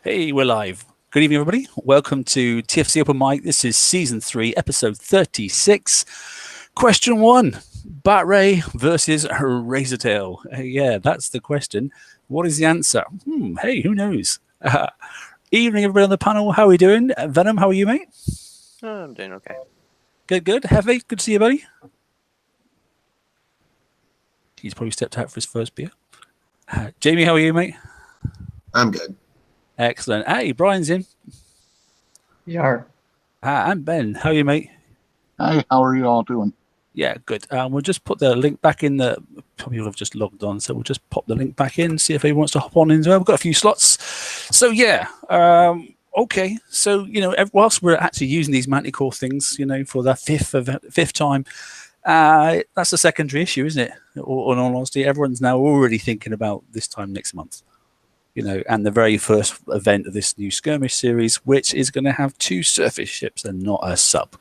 Hey, we're live. Good evening, everybody. Welcome to TFC Open Mic. This is Season 3, Episode 36. Question 1, Bat Ray versus Razortail. Yeah, that's the question. What is the answer? Hey, who knows? Evening, everybody on the panel. How are we doing? Venom, how are you, mate? I'm doing okay. Good. Heavy, good to see you, buddy. He's probably stepped out for his first beer. Jamie, how are you, mate? I'm good. Excellent. Hey, Brian's in. Yar. I'm Ben. How are you, mate? Hi, how are you all doing? Yeah, good. We'll just put the link back in. Probably will have just logged on, so we'll just pop the link back in, see if anyone wants to hop on in as well. We've got a few slots. So, yeah. Okay. So, whilst we're actually using these Manticore things, for the fifth time, that's a secondary issue, isn't it? Or in all honesty, everyone's now already thinking about this time next month. And the very first event of this new skirmish series, which is going to have 2 surface ships and not a sub.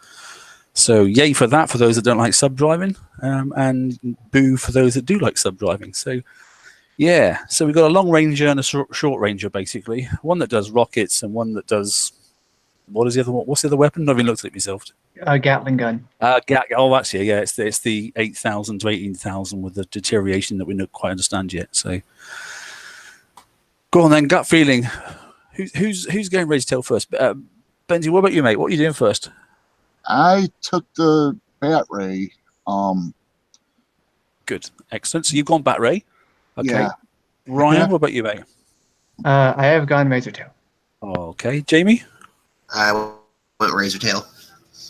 So yay for that, for those that don't like sub driving, and boo for those that do like sub driving. So yeah, so we've got a long ranger and a short ranger, basically. One that does rockets and one that does, what's the other weapon? I've even looked at it myself. Gatling gun. Actually, yeah, it's the 8,000 to 18,000 with the deterioration that we don't quite understand yet. So go on then, gut feeling. Who's going Razortail first? Benji, what about you, mate? What are you doing first? I took the Bat Ray. Good, excellent. So you've gone Bat Ray. Okay. Yeah. Ryan, what about you, mate? I have gone Razortail. Okay. Jamie? I went Razortail.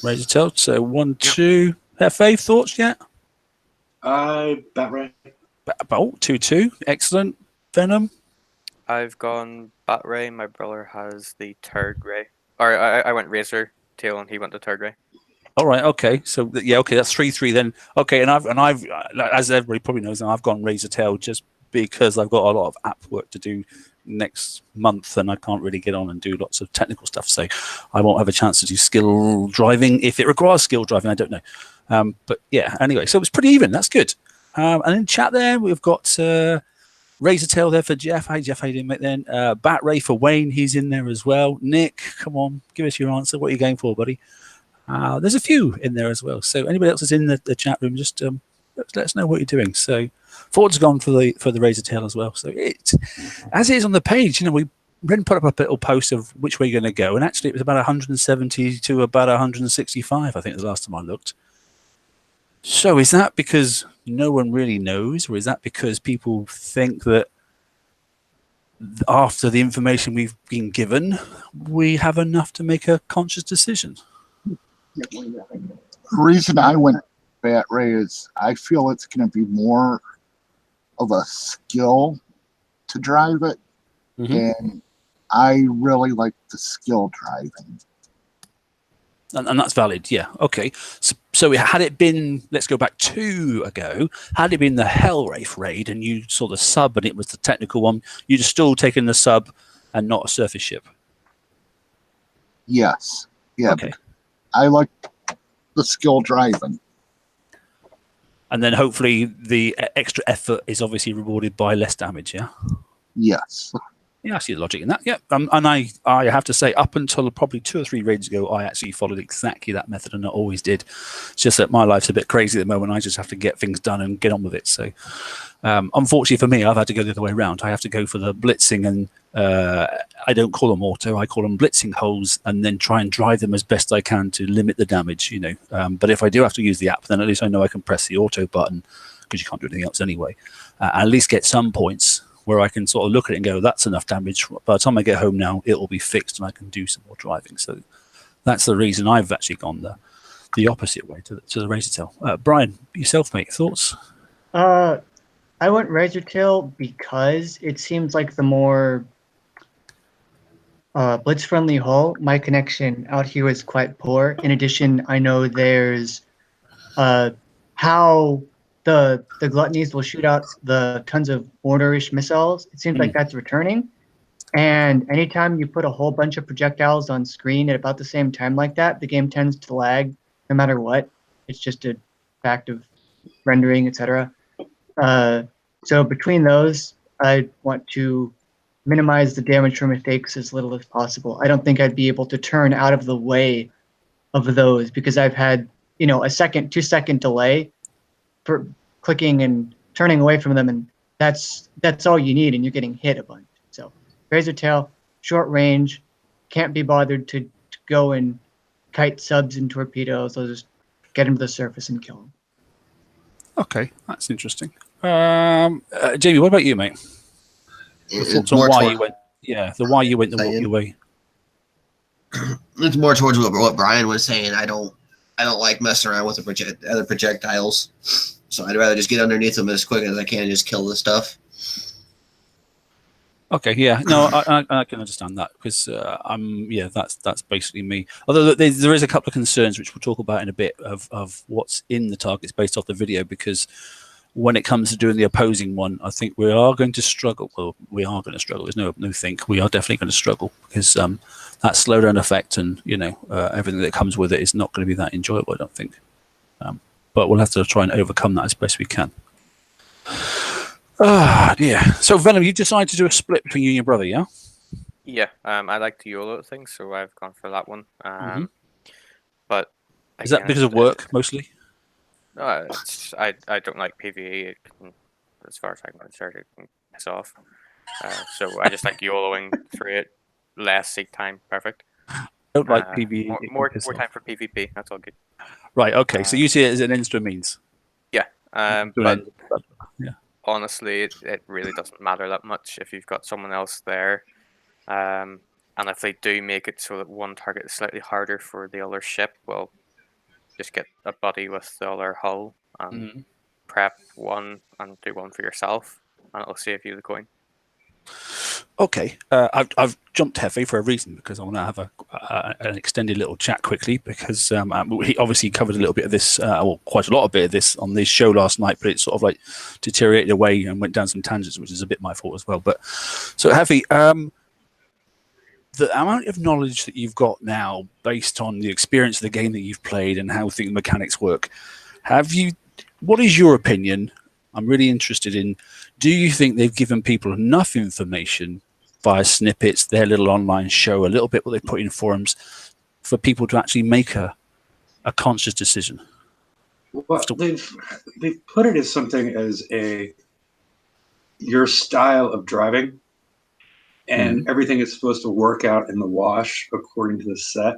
Razortail. So 1, 2. FA, thoughts yet? Bat Ray. About 2-2. Excellent. Venom? I've gone Bat Ray. My brother has the third Ray. Or I went Razortail and he went the third Ray. All right. Okay. So yeah. Okay. That's 3-3 then. Okay. And I've as everybody probably knows, I've gone Razortail just because I've got a lot of app work to do next month, and I can't really get on and do lots of technical stuff. So I won't have a chance to do skill driving if it requires skill driving. I don't know. But yeah. Anyway, so it's pretty even. That's good. And in chat there, we've got Razortail there for Jeff. Hi, Jeff. How you doing, mate? Then Bat Ray for Wayne. He's in there as well. Nick, come on, give us your answer. What are you going for, buddy? There's a few in there as well. So anybody else is in the chat room, just let us know what you're doing. So Ford's gone for the Razortail as well. So it, as it is on the page, we then put up a little post of which way you're going to go, and actually it was about 170 to about 165. I think the last time I looked. So is that because no one really knows, or is that because people think that after the information we've been given, we have enough to make a conscious decision? The reason I went Bat Ray is I feel it's going to be more of a skill to drive it, and I really like the skill driving. And that's valid, yeah. Okay. So had it been, let's go back 2 ago, had it been the Hellwraith raid and you saw the sub and it was the technical one, you'd have still taken the sub and not a surface ship? Yes. Yeah. Okay. I like the skill driving. And then hopefully the extra effort is obviously rewarded by less damage, yeah? Yes. Yeah, I see the logic in that. Yeah, and I have to say, up until probably 2 or 3 raids ago, I actually followed exactly that method, and I always did. It's just that my life's a bit crazy at the moment. I just have to get things done and get on with it. So, unfortunately for me, I've had to go the other way around. I have to go for the blitzing, and I don't call them auto. I call them blitzing holes, and then try and drive them as best I can to limit the damage. But if I do have to use the app, then at least I know I can press the auto button because you can't do anything else anyway. At least get some points where I can sort of look at it and go, that's enough damage. By the time I get home now, it will be fixed and I can do some more driving. So that's the reason I've actually gone the opposite way to the Razortail. Brian, yourself, mate, thoughts? I went Razortail because it seems like the more blitz-friendly hull. My connection out here is quite poor. In addition, I know there's how the gluttonies will shoot out the tons of mortar-ish missiles. It seems like that's returning. And anytime you put a whole bunch of projectiles on screen at about the same time like that, the game tends to lag no matter what. It's just a fact of rendering, etc. So between those, I want to minimize the damage from mistakes as little as possible. I don't think I'd be able to turn out of the way of those because I've had, you know, a 2-second delay for clicking and turning away from them, and that's all you need, and you're getting hit a bunch. So Razortail, short range, can't be bothered to go and kite subs and torpedoes. They'll just get them to the surface and kill them. Okay, that's interesting. Jamie, what about you, mate? Your thoughts on why you went? Yeah, the why you went the way. It's more towards what Brian was saying. I don't like messing around with the other projectiles, so I'd rather just get underneath them as quick as I can and just kill the stuff. Okay, yeah, no, I can understand that because that's basically me. Although there is a couple of concerns which we'll talk about in a bit of what's in the targets based off the video, because when it comes to doing the opposing one, I think we are going to struggle. Well, we are going to struggle. There's no think. We are definitely going to struggle because that slowdown effect and everything that comes with it is not going to be that enjoyable, I don't think. But we'll have to try and overcome that as best we can. Yeah. So Venom, you decided to do a split between you and your brother, yeah? Yeah. I like the YOLO thing, so I've gone for that one. But is that because of work mostly? No, I don't like PvE. As far as I'm concerned, it can piss off. So I just like YOLOing through it. Less seek time, perfect. Don't like PvE. More time for PvP. That's all good. Right. Okay. So you see it as an ends to a means. Yeah. But yeah. Honestly, it really doesn't matter that much if you've got someone else there. And if they do make it so that one target is slightly harder for the other ship, well, just get a buddy with the other hull and prep one and do one for yourself, and it'll save you the coin. Okay, I've jumped heavy for a reason because I want to have an extended little chat quickly because he obviously covered a little bit of this, or quite a lot of bit of this on this show last night, but it sort of like deteriorated away and went down some tangents, which is a bit my fault as well. But so heavy, the amount of knowledge that you've got now based on the experience of the game that you've played and how the mechanics work, what is your opinion? I'm really interested in, do you think they've given people enough information via snippets, their little online show, a little bit what they put in forums, for people to actually make a conscious decision? Well, they've put it as something as your style of driving, and everything is supposed to work out in the wash according to the set.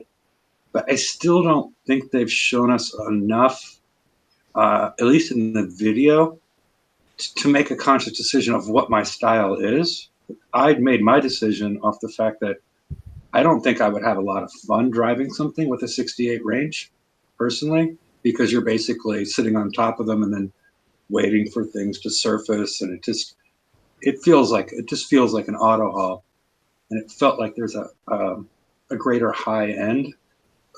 But I still don't think they've shown us enough, at least in the video, to make a conscious decision of what my style is. I'd made my decision off the fact that I don't think I would have a lot of fun driving something with a 68 range, personally, because you're basically sitting on top of them and then waiting for things to surface, and it just feels like an auto haul, and it felt like there's a greater high end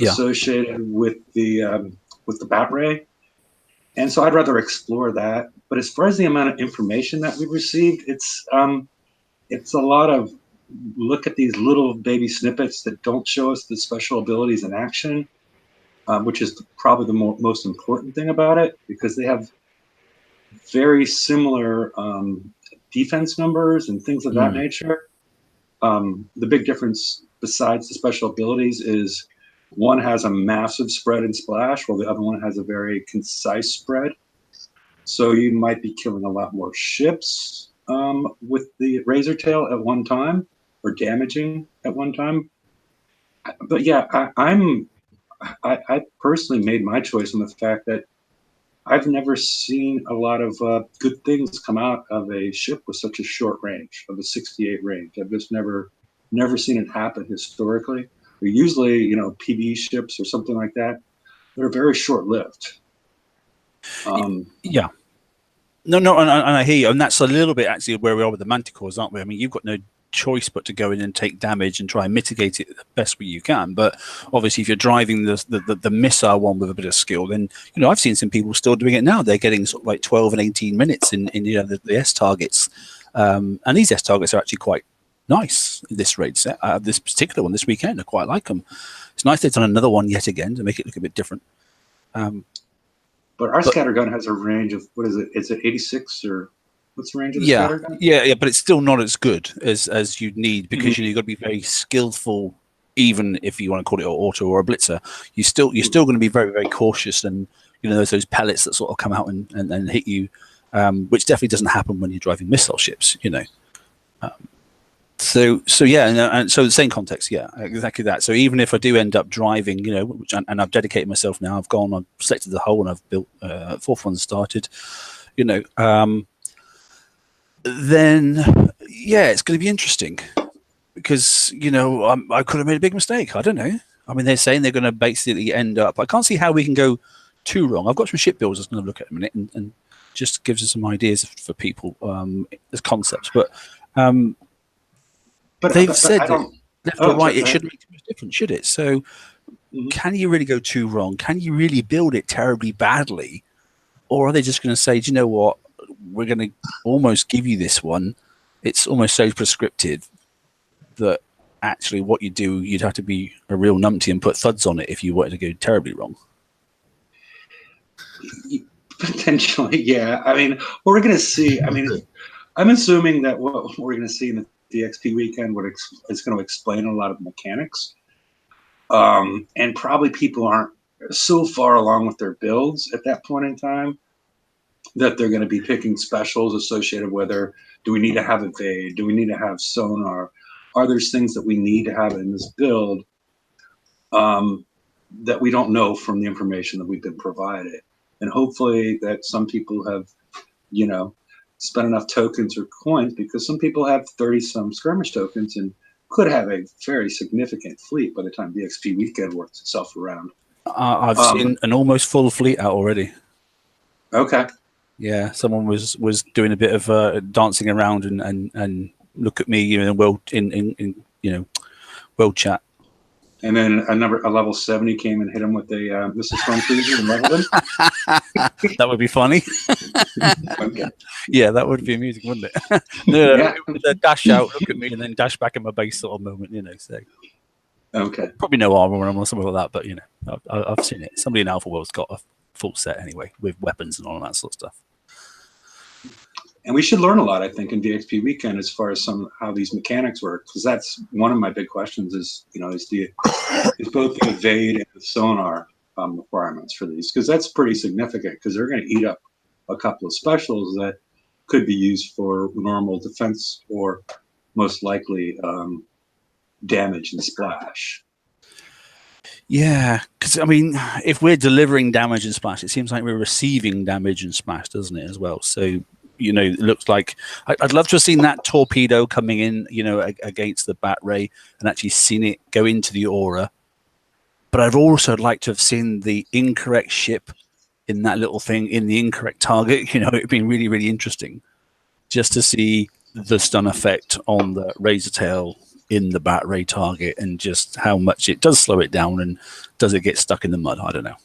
associated with the bat ray. And so I'd rather explore that. But as far as the amount of information that we've received, it's a lot of look at these little baby snippets that don't show us the special abilities in action, which is probably the most important thing about it, because they have very similar defense numbers and things of that nature. The big difference besides the special abilities is one has a massive spread and splash, while the other one has a very concise spread. So you might be killing a lot more ships with the Razortail at one time, or damaging at one time. But yeah, I personally made my choice on the fact that I've never seen a lot of good things come out of a ship with such a short range, of the 68 range. I've just never seen it happen historically. Usually, PvE ships or something like that, they're very short-lived. Yeah. No, and I hear you. And that's a little bit actually where we are with the Manticores, aren't we? I mean, you've got no choice but to go in and take damage and try and mitigate it the best way you can. But obviously, if you're driving the missile one with a bit of skill, then, I've seen some people still doing it now. They're getting sort of like 12 and 18 minutes in the S targets. And these S targets are actually quite nice in this raid set. This particular one this weekend, I quite like them. It's nice they've done another one yet again to make it look a bit different. But our scattergun has a range of, what is it? Is it 86 or What's the range of the scatter gun? Yeah, but it's still not as good as you'd need, because you've got to be very skillful. Even if you want to call it an auto or a blitzer, you're still going to be very, very cautious, and there's those pellets that sort of come out and hit you, which definitely doesn't happen when you're driving missile ships. So yeah, and so the same context, yeah, exactly that. So even if I do end up driving, and I've dedicated myself now, I've selected the hull, and I've built fourth one started, then yeah, it's going to be interesting, because I could have made a big mistake. I don't know. I mean, they're saying they're going to basically end up. I can't see how we can go too wrong. I've got some ship builders I'm going to look at in a minute, and just gives us some ideas for people as concepts, but they've said that left or right, it shouldn't make too much difference, should it? So can you really go too wrong? Can you really build it terribly badly? Or are they just going to say, do you know what, we're going to almost give you this one. It's almost so prescriptive that actually what you do, you'd have to be a real numpty and put thuds on it if you wanted to go terribly wrong. Potentially, yeah. I mean, what we're going to see, I'm assuming that what we're going to see in the XP weekend is going to explain a lot of the mechanics. And probably people aren't so far along with their builds at that point in time that they're going to be picking specials associated with whether do we need to have evade, do we need to have sonar, are there things that we need to have in this build that we don't know from the information that we've been provided. And hopefully that some people have, spent enough tokens or coins, because some people have 30-some skirmish tokens and could have a very significant fleet by the time the XP weekend works itself around. I've seen an almost full fleet out already. Okay. Yeah, someone was doing a bit of dancing around and look at me, in world chat. And then a level 70 came and hit him with a missile storm cruiser and leveled him. That would be funny. Okay. Yeah, that would be amusing, wouldn't it? No, Yeah. it was a dash out, look at me, and then dash back in my base sort of moment, So Okay. probably no armor or something like that, but I've seen it. Somebody in Alpha World's got a full set anyway, with weapons and all that sort of stuff. And we should learn a lot, I think, in DXP weekend as far as how these mechanics work, because that's one of my big questions is both the evade and the sonar requirements for these, because that's pretty significant, because they're going to eat up a couple of specials that could be used for normal defense or most likely damage and splash. Yeah, because if we're delivering damage and splash, it seems like we're receiving damage and splash, doesn't it, as well? So it looks like I'd love to have seen that torpedo coming in, against the bat ray, and actually seen it go into the aura. But I'd also like to have seen the incorrect ship in that little thing in the incorrect target. It'd been really, really interesting just to see the stun effect on the Razortail in the bat ray target, and just how much it does slow it down, and does it get stuck in the mud? I don't know.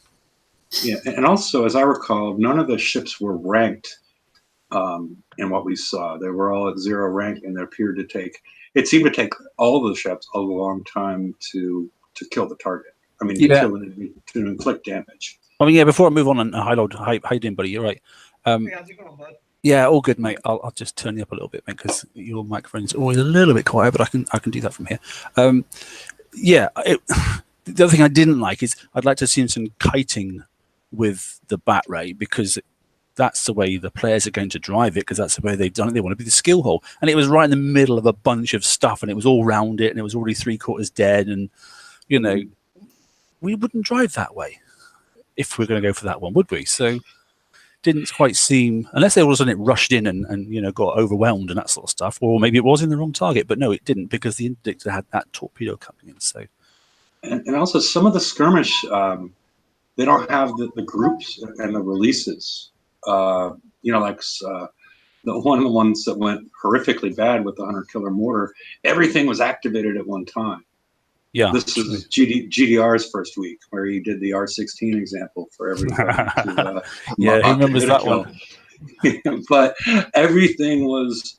Yeah, and also, as I recall, none of the ships were ranked in what we saw. They were all at 0 rank, and it seemed to take all of the ships a long time to kill the target. To inflict damage. Before I move on, and how you doing, buddy? You're right. How's it going, bud? Yeah, all good, mate. I'll just turn you up a little bit, mate, because your microphone's always a little bit quiet, but I can do that from here. The other thing I didn't like is I'd like to see some kiting with the bat ray, because that's the way the players are going to drive it, because that's the way they've done it. They want to be the skill hole, and it was right in the middle of a bunch of stuff, and it was all round it, and it was already 3/4 dead, and we wouldn't drive that way if we're going to go for that one, would we? So didn't quite seem, unless there was it rushed in and got overwhelmed and that sort of stuff, or maybe it was in the wrong target, but no, it didn't, because the Interdictor had that torpedo coming in. So and also some of the skirmish, they don't have the groups and the releases. The one of the ones that went horrifically bad with the Hunter Killer Mortar, everything was activated at one time. Yeah, this is GDR's first week, where he did the R16 example for everybody. Yeah, who remembers that one? But everything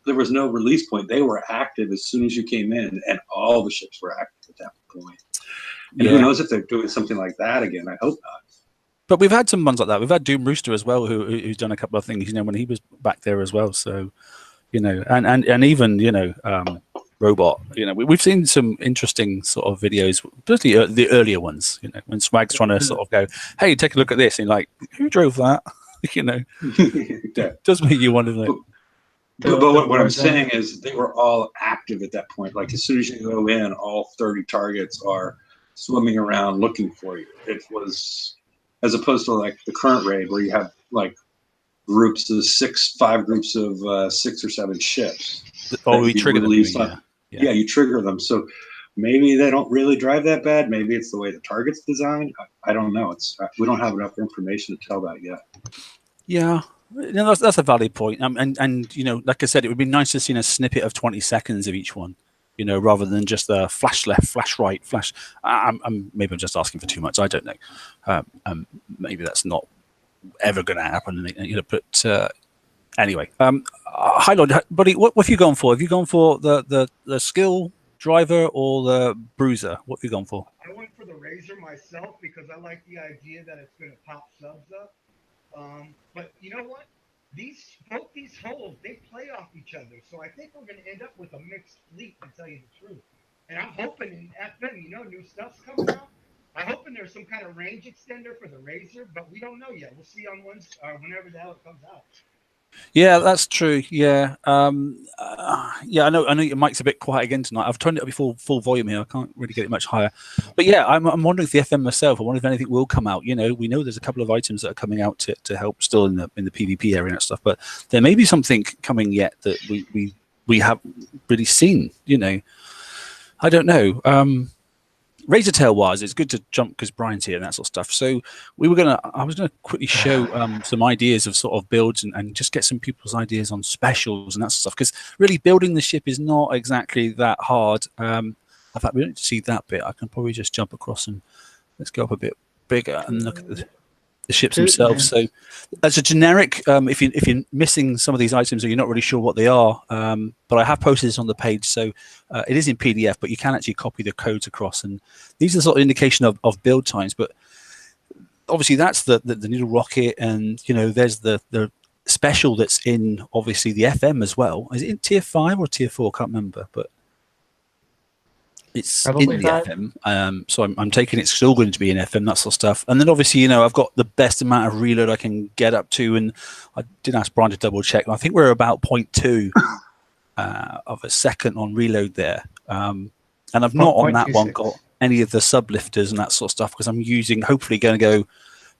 there was no release point. They were active as soon as you came in, and all the ships were active at that point. And who knows if they're doing something like that again? I hope not. But we've had some ones like that. We've had Doom Rooster as well, who's done a couple of things, when he was back there as well. So, and even, Robot, we've seen some interesting sort of videos, particularly the earlier ones, when Swag's trying to sort of go, hey, take a look at this. And you're like, who drove that? Does make you wonder. But what I'm saying is they were all active at that point. Like as soon as you go in, all 30 targets are swimming around looking for you. It was, as opposed to like the current raid where you have like five groups of 6 or 7 ships. Oh, we trigger them. Yeah, you trigger them. So maybe they don't really drive that bad. Maybe it's the way the target's designed. I don't know. We don't have enough information to tell that yet. Yeah. That's a valid point. And like I said, it would be nice to see a snippet of 20 seconds of each one, rather than just the flash left, flash right, flash. Maybe I'm just asking for too much. I don't know. Maybe that's not ever going to happen. But anyway, hi, Lord, buddy. What have you gone for? Have you gone for the skill driver or the bruiser? What have you gone for? I went for the Razor myself because I like the idea that it's going to pop subs up. But you know what? Both these holes, they play off each other. So I think we're going to end up with a mixed fleet, to tell you the truth. And I'm hoping in FM, new stuff's coming out. I'm hoping there's some kind of range extender for the Razor, but we don't know yet. We'll see on whenever the hell it comes out. Yeah, that's true. Yeah, yeah. I know your mic's a bit quiet again tonight. I've turned it up full volume here. I can't really get it much higher. But yeah, I'm wondering if the FM myself. I wonder if anything will come out. We know there's a couple of items that are coming out to help still in the PvP area and stuff. But there may be something coming yet that we haven't really seen. I don't know. Razortail wise, it's good to jump because Brian's here and that sort of stuff. So I was gonna quickly show some ideas of sort of builds and just get some people's ideas on specials and that sort of stuff. Because really building the ship is not exactly that hard. In fact, we don't need to see that bit. I can probably just jump across and let's go up a bit bigger and look at the ships themselves. So as a generic, if you're missing some of these items or you're not really sure what they are, but I have posted this on the page, so it is in PDF, but you can actually copy the codes across, and these are sort of indication of build times. But obviously that's the needle rocket, and there's the special that's in obviously the FM as well. Is it in tier 5 or tier 4? I can't remember, but it's probably in the FM, so I'm taking it's still going to be in FM, that sort of stuff. And then obviously, I've got the best amount of reload I can get up to, and I did ask Brian to double check. I think we're about 0.2 of a second on reload there, and I've not on that one got any of the sublifters and that sort of stuff because I'm hopefully going to go.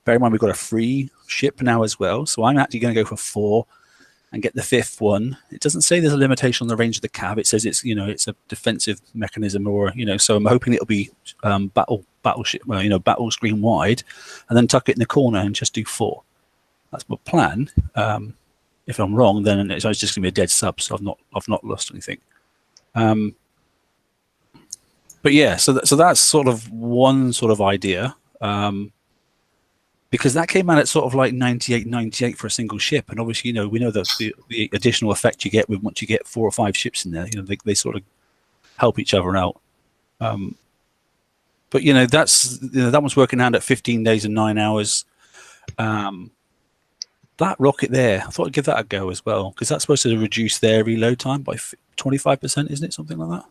Bear in mind we've got a free ship now as well, so I'm actually going to go for 4. And get the 5th one. It doesn't say there's a limitation on the range of the cav. It says it's it's a defensive mechanism, or so I'm hoping it'll be battleship, battle screen wide, and then tuck it in the corner and just do 4. That's my plan. If I'm wrong, then it's just going to be a dead sub, so I've not lost anything. But yeah, so that's sort of one sort of idea. Because that came out at sort of like 98 for a single ship, and obviously we know that the additional effect you get once you get 4 or 5 ships in there, they sort of help each other out. But that's that one's working out at 15 days and 9 hours. That rocket there, I thought I'd give that a go as well because that's supposed to reduce their reload time by 25%, isn't it? Something like that.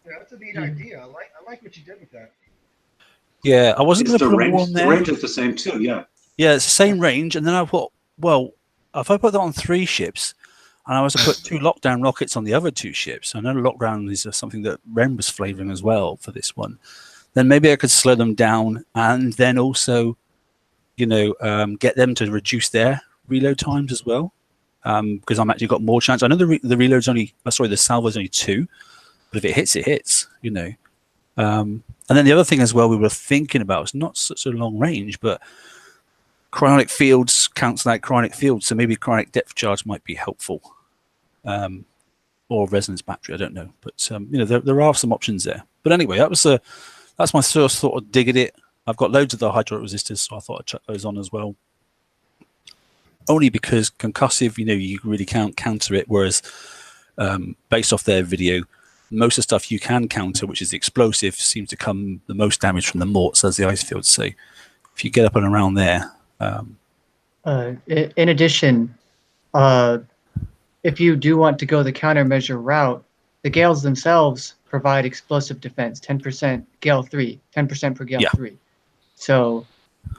Yeah, that's a neat idea. I like what you did with that. Yeah, I wasn't going to put range, one there. The range is the same too, yeah. Yeah, it's the same range. And then I thought, well, if I put that on 3 ships, and I was to put 2 lockdown rockets on the other 2 ships, I know lockdown is something that Ren was flavoring as well for this one, then maybe I could slow them down and then also, get them to reduce their reload times as well. Because I'm actually got more chance. I know the reload's the salvo's only 2, but if it hits, it hits, And then the other thing as well we were thinking about is not such a long range, but cryonic fields counts like cryonic fields, so maybe cryonic depth charge might be helpful, or resonance battery. I don't know, but there are some options there. But anyway, that's my first sort of dig at it. I've got loads of the hydraulic resistors, so I thought I'd chuck those on as well. Only because concussive, you really can't counter it, whereas based off their video, most of the stuff you can counter, which is the explosive, seems to come the most damage from the morts as the ice field. So if you get up and around there, In addition, if you do want to go the countermeasure route, the Gales themselves provide explosive defense, 10% Gale 3, 10% per Gale Yeah. 3. So,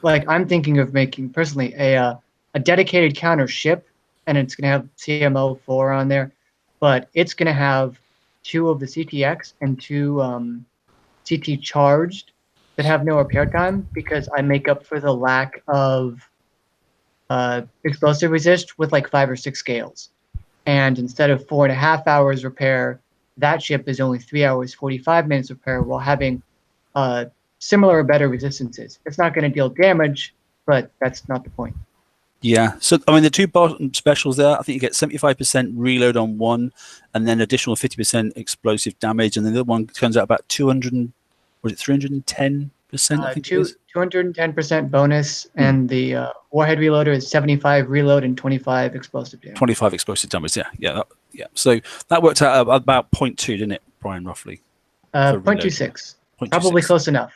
like, I'm thinking of making, personally, a dedicated counter ship, and it's going to have CMO 4 on there, but it's going to have 2 of the CTX and 2 CT charged that have no repair time, because I make up for the lack of explosive resist with like 5 or 6 scales. And instead of 4.5 hours repair, that ship is only 3 hours 45 minutes repair, while having similar or better resistances. It's not going to deal damage, but that's not the point. Yeah. So I mean, the 2 bottom specials there, I think you get 75% reload on one, and then additional 50% explosive damage, and then the other one turns out about 200. Was it 310%? I think 210% bonus, and the warhead reloader is 75 reload and 25 explosive damage. 25 explosive damage. Yeah. So that worked out about 0.2, didn't it, Brian? Roughly. 0.26. Probably close enough.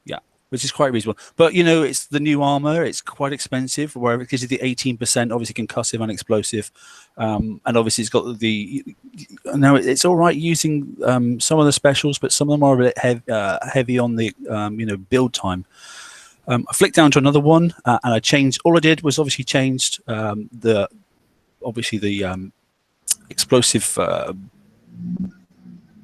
Yeah, which is quite reasonable. But it's the new armor. It's quite expensive. Where it gives you the 18%, obviously concussive and explosive, and obviously it's got the. Now it's all right using some of the specials, but some of them are a bit heavy on the build time. I flicked down to another one, and I changed. All I did was obviously changed the explosive.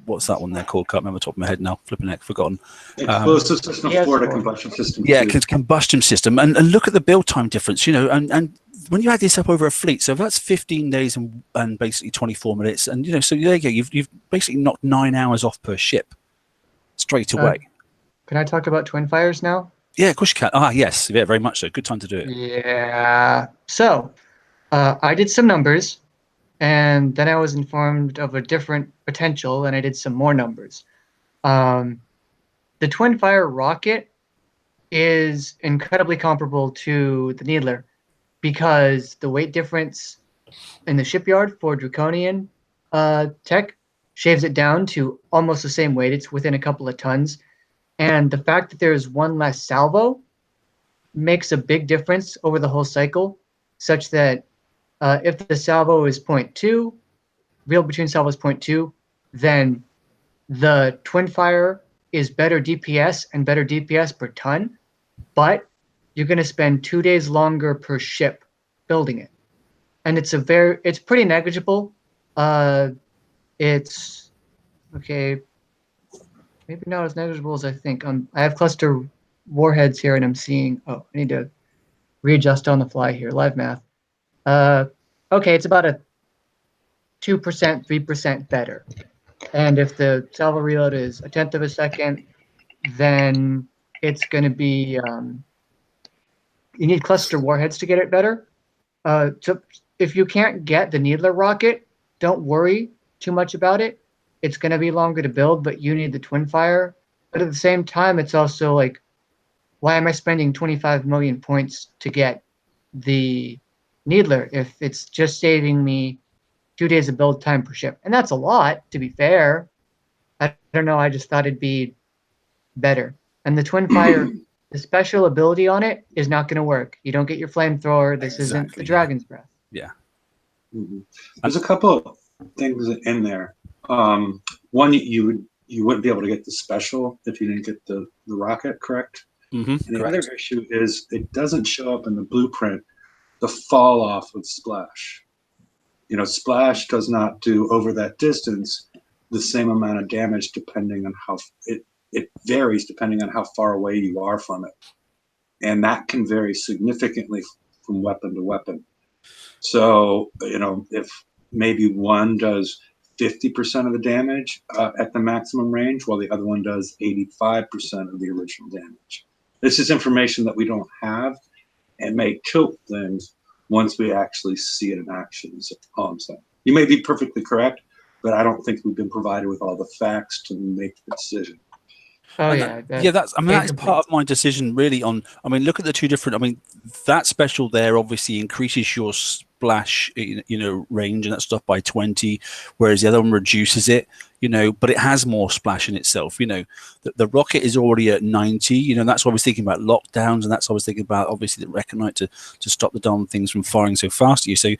What's that one there called? Can't remember the top of my head now. Flipping heck, forgotten. Explosive system 4 to combustion system 2. Yeah, combustion system, and look at the build time difference. And when you add this up over a fleet, so that's 15 days and basically 24 minutes, and so there you go. You've basically knocked 9 hours off per ship straight away. Can I talk about twin fires now? Yeah, of course you can. Yes, yeah, very much so. Good time to do it. Yeah. So, I did some numbers, and then I was informed of a different potential, and I did some more numbers. The twin fire rocket is incredibly comparable to the Needler, because the weight difference in the shipyard for Draconian tech shaves it down to almost the same weight. It's within a couple of tons. And the fact that there's one less salvo makes a big difference over the whole cycle, such that if the salvo is 0.2, real between salvo is 0.2, then the twin fire is better DPS and better DPS per ton, but you're going to spend 2 days longer per ship building it. And it's pretty negligible. It's okay. Maybe not as negligible as I think. I have cluster warheads here, and I'm seeing. Oh, I need to readjust on the fly here. Live math. Okay, it's about a 2%, 3% better. And if the salvo reload is 1/10 of a second, then it's going to be. You need cluster warheads to get it better. So if you can't get the Needler rocket, don't worry too much about it. It's going to be longer to build, but you need the twin fire. But at the same time, it's also like, why am I spending 25 million points to get the Needler if it's just saving me 2 days of build time per ship? And that's a lot, to be fair. I don't know. I just thought it'd be better. And the twin fire, the special ability on it is not going to work. You don't get your flamethrower. This isn't the Dragon's Breath. Yeah. Mm-hmm. There's a couple of things in there. One, you wouldn't be able to get the special if you didn't get the rocket, correct? Mm-hmm. And the other issue is it doesn't show up in the blueprint the fall off of splash. Splash does not do over that distance the same amount of damage depending on how it varies depending on how far away you are from it. And that can vary significantly from weapon to weapon. So, if maybe one does 50% of the damage at the maximum range, while the other one does 85% of the original damage. This is information that we don't have and may tilt things once we actually see it in action, is all I'm saying. You may be perfectly correct, but I don't think we've been provided with all the facts to make the decision. Oh, yeah. That is part of my decision really on, look at the two different, that special there obviously increases your splash, range and that stuff by 20, whereas the other one reduces it, but it has more splash in itself. The rocket is already at 90. That's why I was thinking about lockdowns, and that's why I was thinking about obviously the Reckonite to stop the darn things from firing so fast at you. So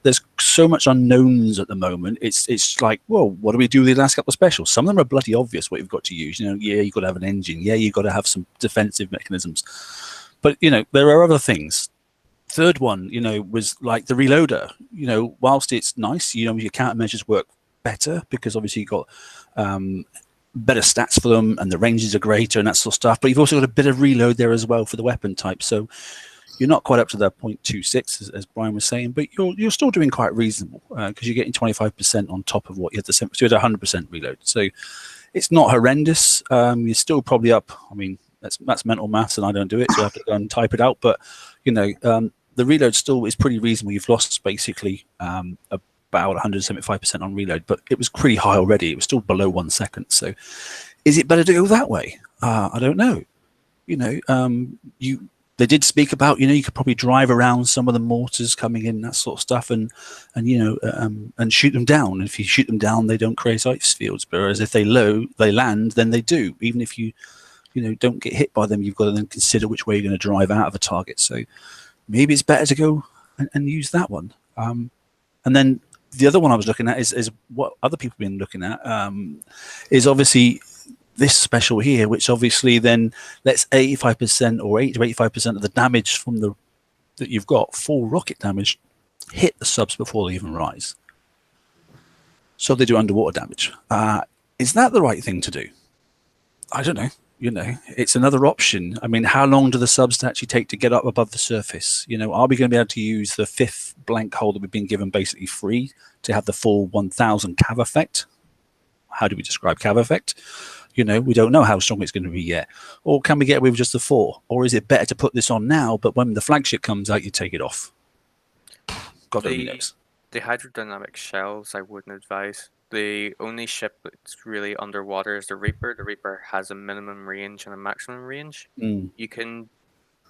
there's so much unknowns at the moment. It's like, well, what do we do with the last couple of specials? Some of them are bloody obvious what you've got to use. You've got to have an engine. Yeah, you've got to have some defensive mechanisms. But there are other things. Third one, was like the reloader. Whilst it's nice, your countermeasures work better because obviously you've got better stats for them and the ranges are greater and that sort of stuff. But you've also got a bit of reload there as well for the weapon type. So you're not quite up to the 0.26 as Brian was saying, but you're still doing quite reasonable because you're getting 25% on top of what you had to send. So you had 100% reload. So it's not horrendous. You're still probably up. I mean, that's mental maths and I don't do it, so I have to go and type it out. But the reload still is pretty reasonable. You've lost basically about 175% on reload, but it was pretty high already. It was still below 1 second. So is it better to go that way? I don't know. They did speak about, you could probably drive around some of the mortars coming in, that sort of stuff, and shoot them down. And if you shoot them down, they don't create ice fields. Whereas if they land, then they do. Even if you don't get hit by them, you've got to then consider which way you're going to drive out of a target. So maybe it's better to go and use that one. And then the other one I was looking at is what other people have been looking at, is obviously this special here, which obviously then lets 85% or 80 to 85% of the damage from that you've got, full rocket damage, hit the subs before they even rise. So they do underwater damage. Is that the right thing to do? I don't know. It's another option. I mean, how long do the subs actually take to get up above the surface? Are we going to be able to use the 5th blank hole that we've been given basically free to have the full 1000 cav effect? How do we describe cav effect? We don't know how strong it's going to be yet. Or can we get away with just the 4? Or is it better to put this on now, but when the flagship comes out, you take it off? God only knows. The hydrodynamic shells, I wouldn't advise. The only ship that's really underwater is the Reaper. The Reaper has a minimum range and a maximum range. You can,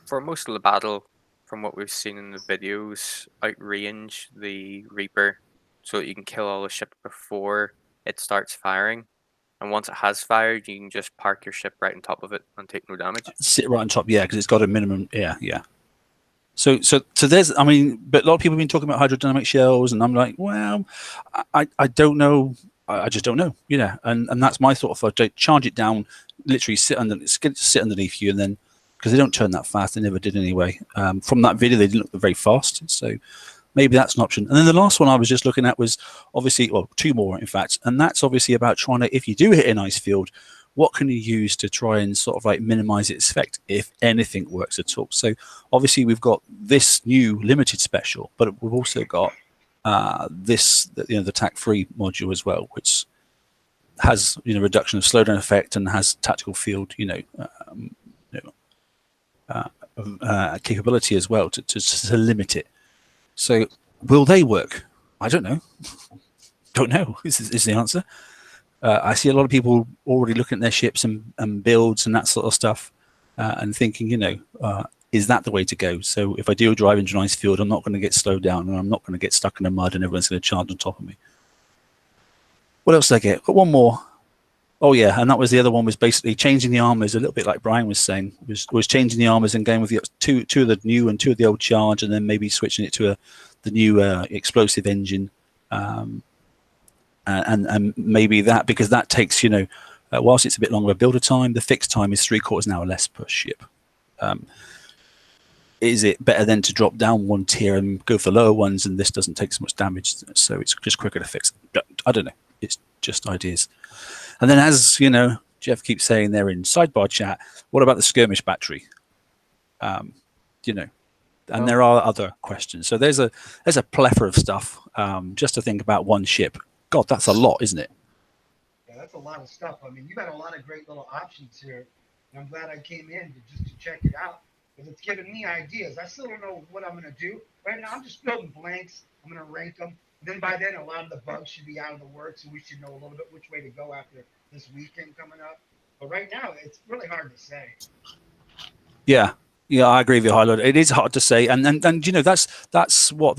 for most of the battle, from what we've seen in the videos, outrange the Reaper so that you can kill all the ship before it starts firing. And once it has fired, you can just park your ship right on top of it and take no damage. Sit right on top, yeah, because it's got a minimum, yeah. So there's, I mean, but a lot of people have been talking about hydrodynamic shells, and I'm like, well, I don't know. I just don't know, and that's my thought. If I charge it down, literally sit underneath you, and then because they don't turn that fast, they never did anyway. From that video, they didn't look very fast, so maybe that's an option. And then the last one I was just looking at was obviously, well, 2 more in fact, and that's obviously about trying to, if you do hit an ice field, what can you use to try and sort of like minimize its effect, if anything works at all? So obviously we've got this new limited special, but we've also got the TAC-free module as well, which has reduction of slowdown effect and has tactical field capability as well to limit it. So will they work? I don't know. Don't know is the answer. I see a lot of people already looking at their ships and builds and that sort of stuff and thinking, is that the way to go? So if I do drive into an ice field, I'm not going to get slowed down and I'm not going to get stuck in the mud and everyone's going to charge on top of me. What else did I get? Got one more. Oh yeah, and that was the other one, was basically changing the armors, a little bit like Brian was saying, was changing the armors and going with the two of the new and 2 of the old charge, and then maybe switching it to the new explosive engine. And maybe that, because that takes, whilst it's a bit longer a builder time, the fixed time is 3/4 an hour less per ship. Is it better then to drop down 1 tier and go for lower ones, and this doesn't take so much damage, so it's just quicker to fix? I don't know. It's just ideas. And then, as Jeff keeps saying there in sidebar chat, what about the skirmish battery? And there are other questions. So there's a plethora of stuff just to think about one ship. God, that's a lot, isn't it? Yeah, that's a lot of stuff. I mean, you got a lot of great little options here. And I'm glad I came in just to check it out, because it's giving me ideas. I still don't know what I'm going to do. Right now, I'm just building blanks. I'm going to rank them. And then by then, a lot of the bugs should be out of the works, so we should know a little bit which way to go after this weekend coming up. But right now, it's really hard to say. Yeah. Yeah, I agree with you, Highlight. It is hard to say, and you know that's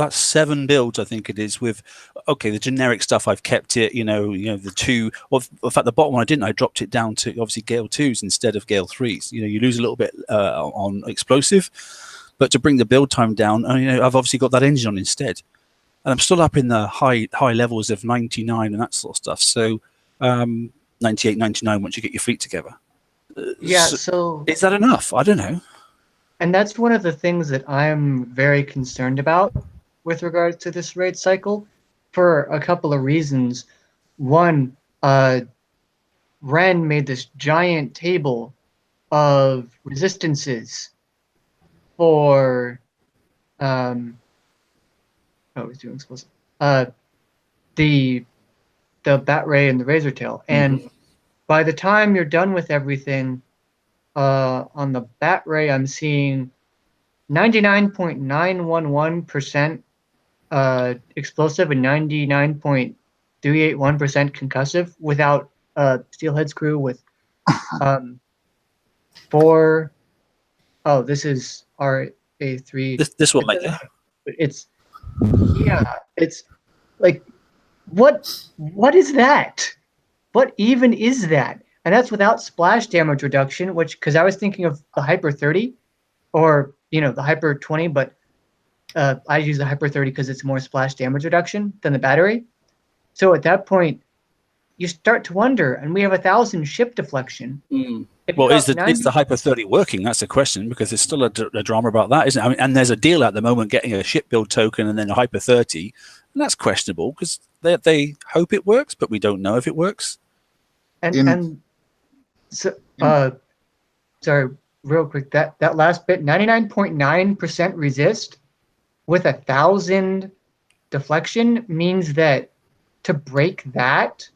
7 builds I think it is with. Okay, the generic stuff I've kept it. You know the 2. Well, in fact, the bottom one I didn't. I dropped it down to obviously Gale 2s instead of Gale 3s. You know, you lose a little bit on explosive, but to bring the build time down, you know, I've obviously got that engine on instead, and I'm still up in the high levels of 99 and that sort of stuff. So 98, 99 once you get your feet together. Yeah, so is that enough? I don't know. and that's one of the things that I'm very concerned about with regards to this raid cycle for a couple of reasons. One, Ren made this giant table of resistances for he's doing explosive. The Bat Ray and the Razortail. And by the time you're done with everything, on the Bat Ray, I'm seeing 99.911% explosive and 99.381% concussive without Steelhead's crew with 4. Oh, this is RA3. This will make it. It's like what is that? What even is that? And that's without splash damage reduction, which, because I was thinking of the Hyper 30 or, the Hyper 20, but I use the Hyper 30 because it's more splash damage reduction than the battery. So at that point, you start to wonder, and we have 1,000 ship deflection. Well, is the Hyper 30 working? That's the question, because there's still a drama about that, isn't it? I mean, and there's a deal at the moment getting a ship build token and then a Hyper 30, and that's questionable because they hope it works, but we don't know if it works. So, sorry, real quick, that last bit, 99.9% resist with 1,000 deflection means that to break that,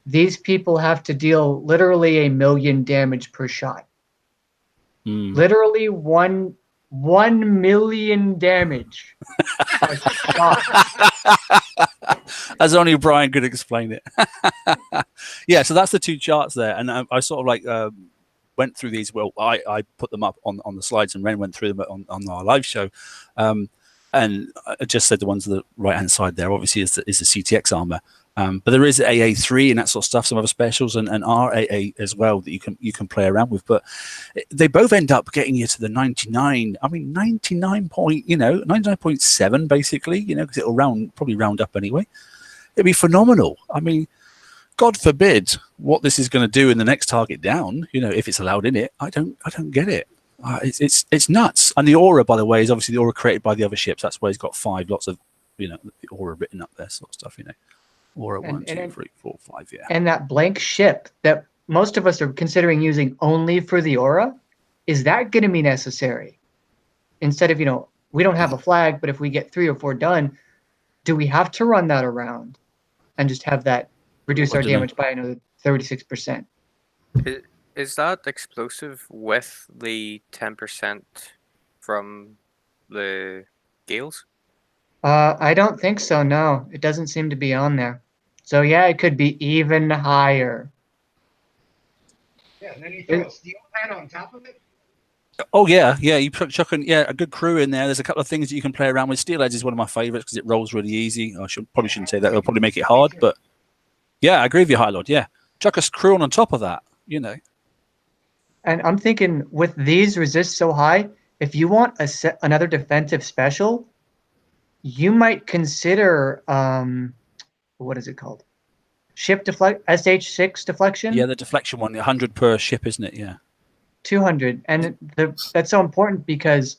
these people have to deal literally 1 million damage per shot. Literally 1 million damage per shot. As only Brian could explain it. Yeah, so that's the 2 charts there, and I sort of like went through these. Well, I put them up on the slides, and Ren went through them on our live show, and I just said the ones on the right hand side there. Obviously, is the CTX armor, but there is AA3 and that sort of stuff, some other specials, and RAA as well that you can play around with. But they both end up getting you to the 99. I mean, 99.7 basically, because it'll probably round up anyway. It'd be phenomenal. I mean, God forbid what this is going to do in the next target down. If it's allowed in it, I don't get it. It's nuts. And the aura, by the way, is obviously the aura created by the other ships. That's why he's got 5 lots of the aura written up there, sort of stuff. Aura 1, 2, 3, 4, 5. Yeah. And that blank ship that most of us are considering using only for the aura, is that going to be necessary? Instead of we don't have a flag, but if we get 3 or 4 done, do we have to run that around and just have that reduce our damage by another 36%? Is that explosive with the 10% from the Gales? I don't think so, no. It doesn't seem to be on there. So yeah, it could be even higher. Yeah, and then you throw a steel pan on top of it? Oh yeah, you put a good crew in there. There's a couple of things that you can play around with. Steel Edge is one of my favorites because it rolls really easy. I probably shouldn't say that. It'll probably make it hard, but yeah, I agree with you, High Lord. Yeah, chuck a crew on top of that, And I'm thinking with these resists so high, if you want another defensive special, you might consider what is it called? Ship deflect SH6 deflection. Yeah, the deflection one, 100 per ship, isn't it? Yeah. 200, and that's so important because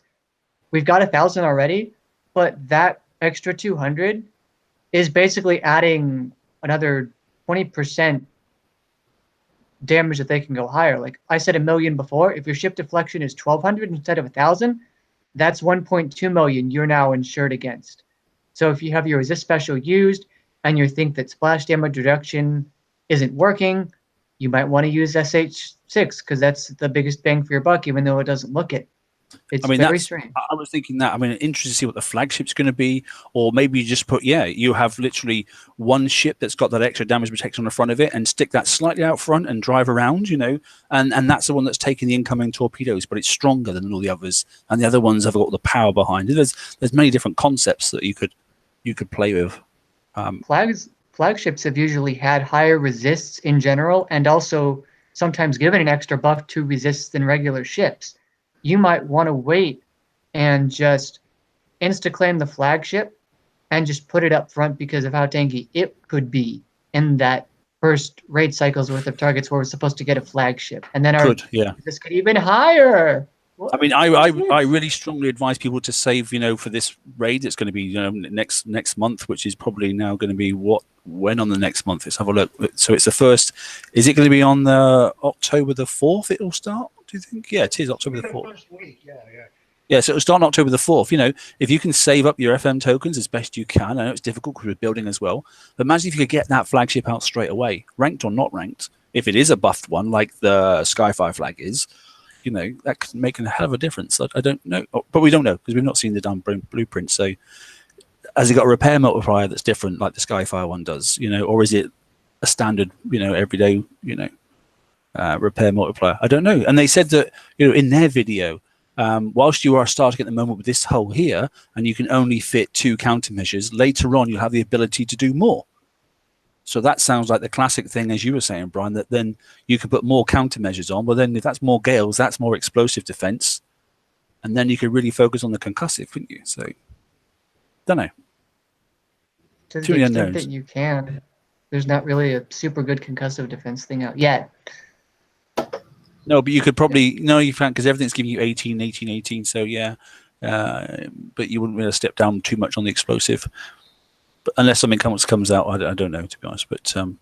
we've got 1,000 already, but that extra 200 is basically adding another 20% damage that they can go higher. Like I said 1 million before, if your ship deflection is 1,200 instead of 1,000, that's 1.2 million you're now insured against. So if you have your resist special used and you think that splash damage reduction isn't working, you might want to use SH6 because that's the biggest bang for your buck, even though it doesn't look it. It's I mean, very that's, strange. I was thinking that. I mean, interested to see what the flagship's going to be, or maybe you just put, you have literally one ship that's got that extra damage protection on the front of it, and stick that slightly out front and drive around, and that's the one that's taking the incoming torpedoes, but it's stronger than all the others, and the other ones have got the power behind it. There's many different concepts that you could play with. Flagships have usually had higher resists in general, and also sometimes given an extra buff to resists than regular ships. You might want to wait and just insta-claim the flagship and just put it up front because of how tanky it could be in that first raid cycle's worth of targets where we're supposed to get a flagship. And then this could even higher. I mean, I really strongly advise people to save, for this raid. It's going to be next month, which is probably now going to be when on the next month. Let's have a look. So it's the first. Is it going to be on the October the 4th? It'll start. Do you think? Yeah, it is October the 4th. First week, yeah. Yeah, so it'll start on October the 4th. If you can save up your FM tokens as best you can, I know it's difficult because we're building as well. But imagine if you could get that flagship out straight away, ranked or not ranked. If it is a buffed one, like the Skyfire flag is, that could make a hell of a difference. I don't know, but we don't know because we've not seen the damn blueprint. So, has it got a repair multiplier that's different, like the Skyfire one does? Or is it a standard, everyday, repair multiplier? I don't know. And they said that, in their video, whilst you are starting at the moment with this hull here, and you can only fit 2 countermeasures, later on you'll have the ability to do more. So that sounds like the classic thing, as you were saying, Brian, that then you can put more countermeasures on. Well, then if that's more gales, that's more explosive defense. And then you could really focus on the concussive, couldn't you? So, don't know. To the extent that you can. There's not really a super good concussive defense thing out yet. No, but you could probably... No, you can't, because everything's giving you 18, 18, 18. So, yeah. But you wouldn't really step down too much on the explosive. But unless something comes out, I don't know, to be honest. But the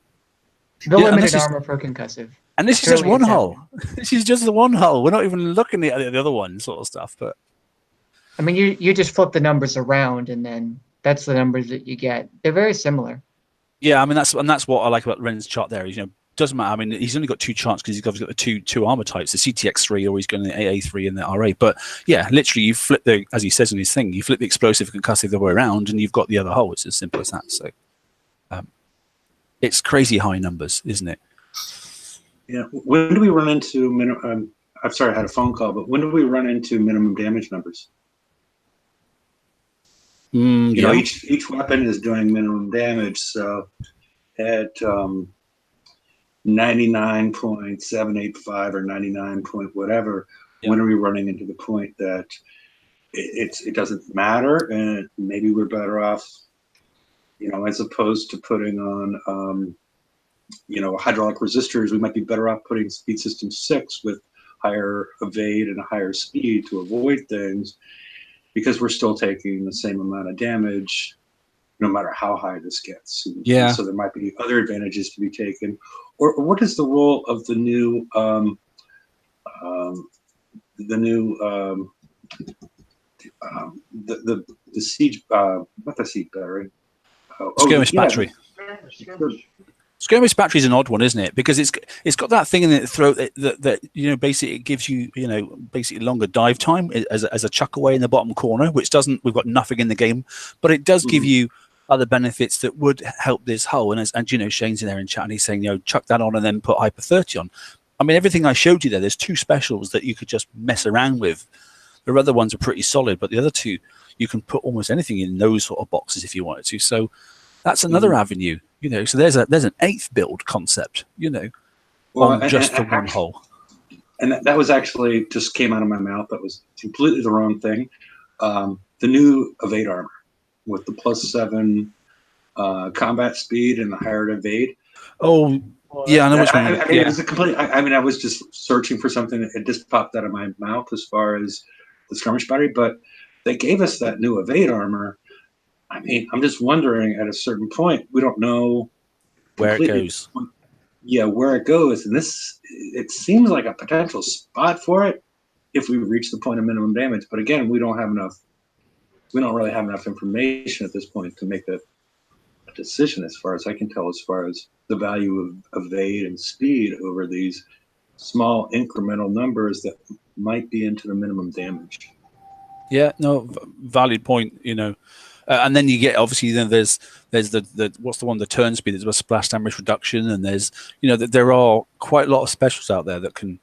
limited armor for concussive. And this is just one hull. This is just the one hull. We're not even looking at the other one, sort of stuff. But I mean, you just flip the numbers around, and then that's the numbers that you get. They're very similar. Yeah, I mean that's what I like about Ren's chart there. Is, doesn't matter. I mean, he's only got 2 charts because he's got the two armor types, the CTX3 or he's going the AA3 and the RA. But yeah, literally, you flip as he says in his thing, you flip the explosive and concussive the way around, and you've got the other hull. It's as simple as that. So it's crazy high numbers, isn't it? Yeah. When do we run into minimum? I'm sorry, I had a phone call, but when do we run into minimum damage numbers? Each weapon is doing minimum damage. So at 99.785 or 99 point whatever, when are we running into the point that it doesn't matter, and maybe we're better off, as opposed to putting on hydraulic resistors, we might be better off putting speed system 6 with higher evade and a higher speed to avoid things, because we're still taking the same amount of damage no matter how high this gets. Yeah. So there might be other advantages to be taken. Or what is the role of the new the siege not the siege battery, skirmish battery. Skirmish battery is an odd one, isn't it? Because it's got that thing in the throat that basically it gives you basically longer dive time as a chuck away in the bottom corner, which doesn't. We've got nothing in the game, but it does give you other benefits that would help this hull. And Shane's in there in chat and he's saying, chuck that on and then put Hyper 30 on. I mean, everything I showed you there's 2 specials that you could just mess around with. The other ones are pretty solid, but the other 2, you can put almost anything in those sort of boxes if you wanted to. So that's another avenue, So there's an 8th build concept, on just the one hull. And that was actually just came out of my mouth. That was completely the wrong thing. The new evade armor with the +7 combat speed and the higher evade. Oh, yeah, I know which one. It was a complete. I was just searching for something that it just popped out of my mouth as far as the skirmish battery, but they gave us that new evade armor. I mean, I'm just wondering at a certain point, we don't know where it goes. Yeah, where it goes. And it seems like a potential spot for it if we reach the point of minimum damage. But again, we don't really have enough information at this point to make a decision, as far as I can tell, as far as the value of evade and speed over these small incremental numbers that might be into the minimum damage. Yeah, no, valid point. And then you get, obviously, then there's the what's the one, the turn speed. There's a splash damage reduction, and there's there are quite a lot of specials out there that can,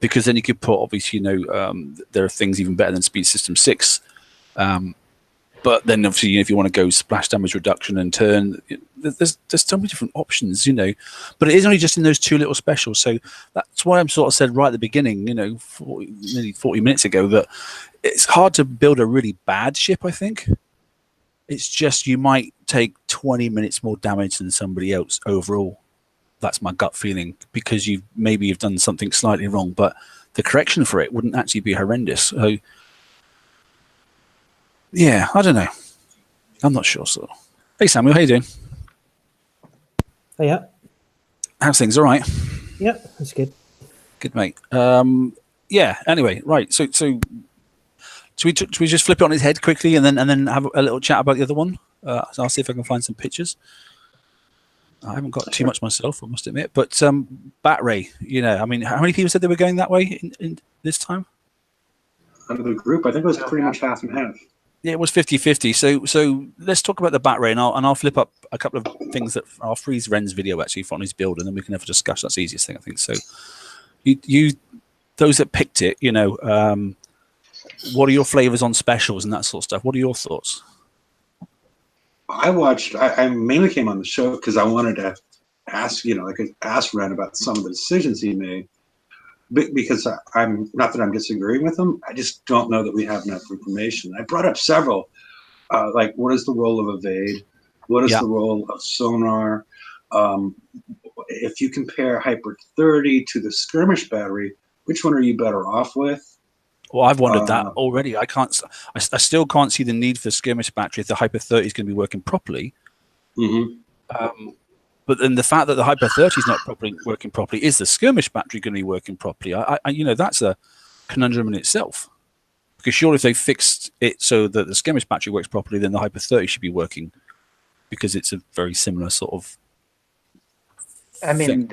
because then you could put, obviously, there are things even better than Speed System 6. But then obviously, if you want to go splash damage reduction and turn, there's so many different options, But it is only just in those two little specials. So that's why I'm sort of said right at the beginning, nearly 40 minutes ago, that it's hard to build a really bad ship, I think. It's just you might take 20 minutes more damage than somebody else overall. That's my gut feeling, because you've done something slightly wrong, but the correction for it wouldn't actually be horrendous. So, yeah, I don't know. I'm not sure. So, hey Samuel, how you doing? Oh, yeah. How's things? All right. Yeah, that's good. Good, mate. Yeah. Anyway, right. So should we just flip it on its head quickly and then have a little chat about the other one? I'll see if I can find some pictures. I haven't got too much myself, I must admit. But Bat Ray, I mean, how many people said they were going that way in this time? Out of the group, I think it was pretty much half and half. Yeah, it was 50-50. So let's talk about the Bat Ray, and I'll flip up a couple of things that I'll freeze Ren's video actually on his build, and then we can have a discussion. That's the easiest thing, I think. So you those that picked it, what are your flavors on specials and that sort of stuff? What are your thoughts? I mainly came on the show because I wanted to ask, ask Ren about some of the decisions he made. Because I'm not that I'm disagreeing with him, I just don't know that we have enough information. I brought up several, like what is the role of evade? What is the role of sonar? If you compare Hyper 30 to the skirmish battery, which one are you better off with? Well, I've wondered that already. I still can't see the need for skirmish battery if the Hyper 30 is going to be working properly. Mm-hmm. But then the fact that the Hyper 30 is not working properly, is the skirmish battery going to be working properly? That's a conundrum in itself. Because surely if they fixed it so that the skirmish battery works properly, then the Hyper 30 should be working, because it's a very similar sort of thing.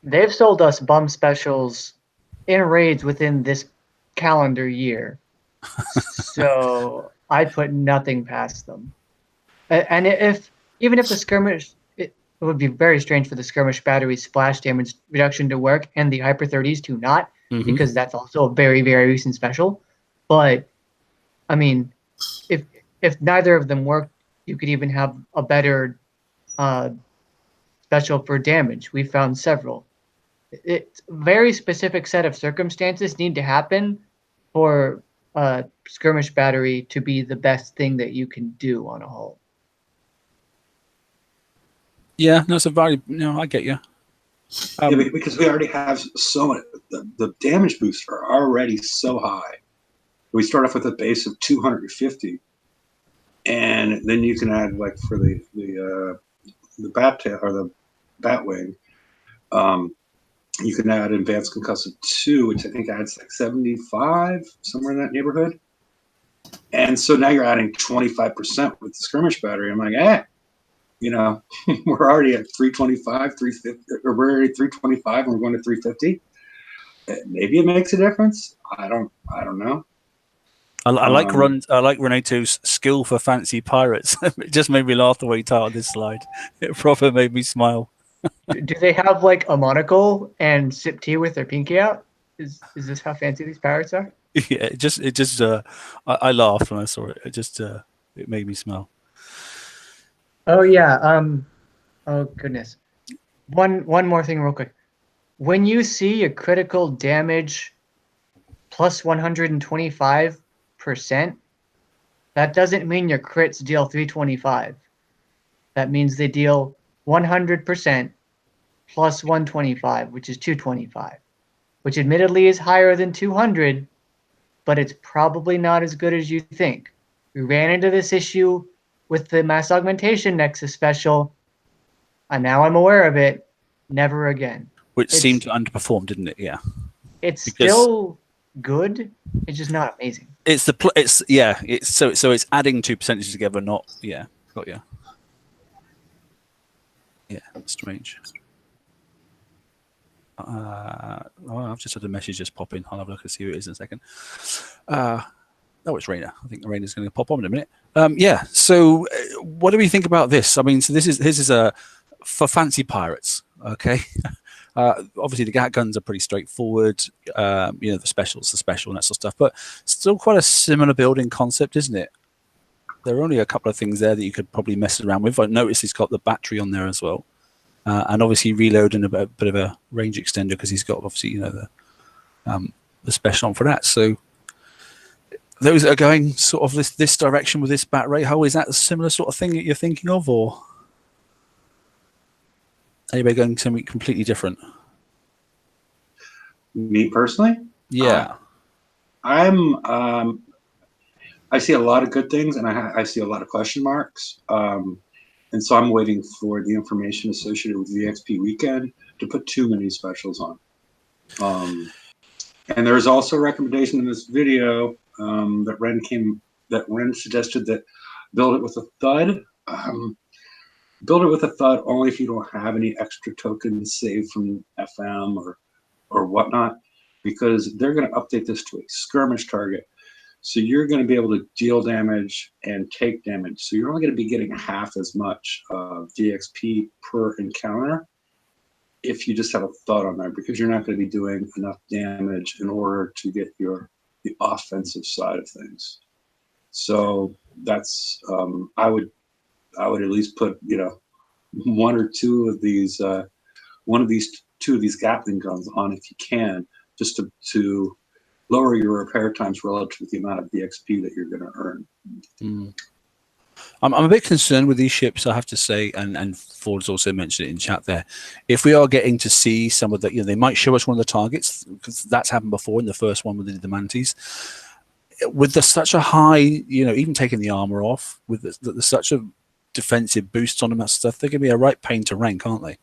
They've sold us bum specials in raids within this calendar year. So I put nothing past them. And even if the skirmish, it would be very strange for the skirmish battery splash damage reduction to work and the Hyper 30s to not, because that's also a very, very recent special. But I mean, if neither of them worked, you could even have a better special for damage. We found several. It's a very specific set of circumstances need to happen for skirmish battery to be the best thing that you can do on a whole. Yeah, no, it's a very, I get you. Because we already have so much, the damage boosts are already so high. We start off with a base of 250, and then you can add, like, for the bat tail or the bat wing, you can add advanced concussive 2, which I think adds like 75, somewhere in that neighborhood. And so now you're adding 25% with the skirmish battery. I'm like, we're already at 325, 350, or we're already 325 and we're going to 350. Maybe it makes a difference. I don't know. I like Renato's skill for fancy pirates. It just made me laugh the way he titled this slide. It proper made me smile. Do they have like a monocle and sip tea with their pinky out? Is this how fancy these pirates are? Yeah, I laughed when I saw it. It made me smile. Oh yeah. Oh goodness. One more thing real quick. When you see a critical damage plus 125%, that doesn't mean your crits deal 325. That means they deal 100% plus 125, which is 225, which admittedly is higher than 200, but it's probably not as good as you think. We ran into this issue with the mass augmentation Nexus special, and now I'm aware of it. Never again. Which seemed to underperform, didn't it? Yeah. It's still good. It's just not amazing. It's so it's adding two percentages together, not got you. Yeah, strange. I've just had a message just pop in. I'll have a look and see who it is in a second. It's Rainer. I think Rainer's going to pop on in a minute. Yeah. So, what do we think about this? I mean, so this is a for fancy pirates. Okay. Obviously, the gat guns are pretty straightforward. The special's the special and that sort of stuff, but still quite a similar building concept, isn't it? There are only a couple of things there that you could probably mess around with. I noticed he's got the battery on there as well, and obviously reloading a bit of a range extender because he's got obviously the special on for that. So those that are going sort of this direction with this bat ray, how is that a similar sort of thing that you're thinking of, or anybody going to something completely different? Me personally? Yeah. I see a lot of good things, and I see a lot of question marks. And so I'm waiting for the information associated with VXP weekend to put too many specials on. And there's also a recommendation in this video that Ren suggested that build it with a thud. Build it with a thud only if you don't have any extra tokens saved from FM or whatnot, because they're going to update this to a skirmish target. So you're going to be able to deal damage and take damage. So you're only going to be getting half as much DXP per encounter if you just have a thud on there, because you're not going to be doing enough damage in order to get the offensive side of things. So that's I would at least put one or two of these two of these Gatling guns on if you can, just to lower your repair times relative to the amount of DXP that you're going to earn. I'm a bit concerned with these ships, I have to say, and Ford's also mentioned it in chat there. If we are getting to see some of the, they might show us one of the targets, because that's happened before in the first one with the Mantis. With such a high, even taking the armor off, with such a defensive boost on them and stuff, they're going to be a right pain to rank, aren't they?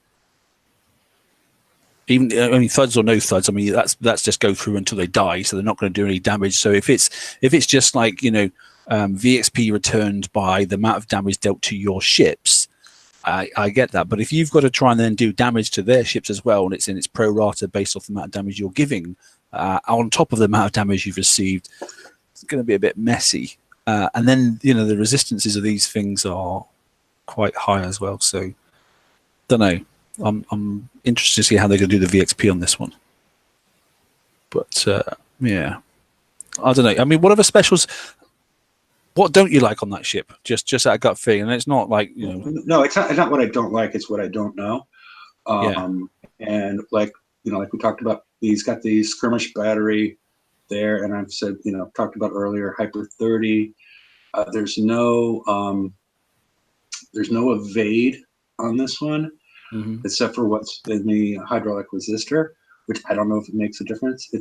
Even thuds or no thuds, I mean that's just go through until they die, so they're not going to do any damage. So if it's just like VXP returned by the amount of damage dealt to your ships, I get that. But if you've got to try and then do damage to their ships as well, and it's pro rata based off the amount of damage you're giving on top of the amount of damage you've received, it's going to be a bit messy. And then the resistances of these things are quite high as well. So don't know. I'm interested to see how they're going to do the VXP on this one. But yeah, I don't know. I mean, what other specials? What don't you like on that ship? Just out of gut feeling, and it's not like No, it's not what I don't like. It's what I don't know. And like we talked about, he's got the skirmish battery there, and I've said talked about earlier, Hyper 30. There's no evade on this one. Except for what's in the hydraulic resistor, which I don't know if it makes a difference.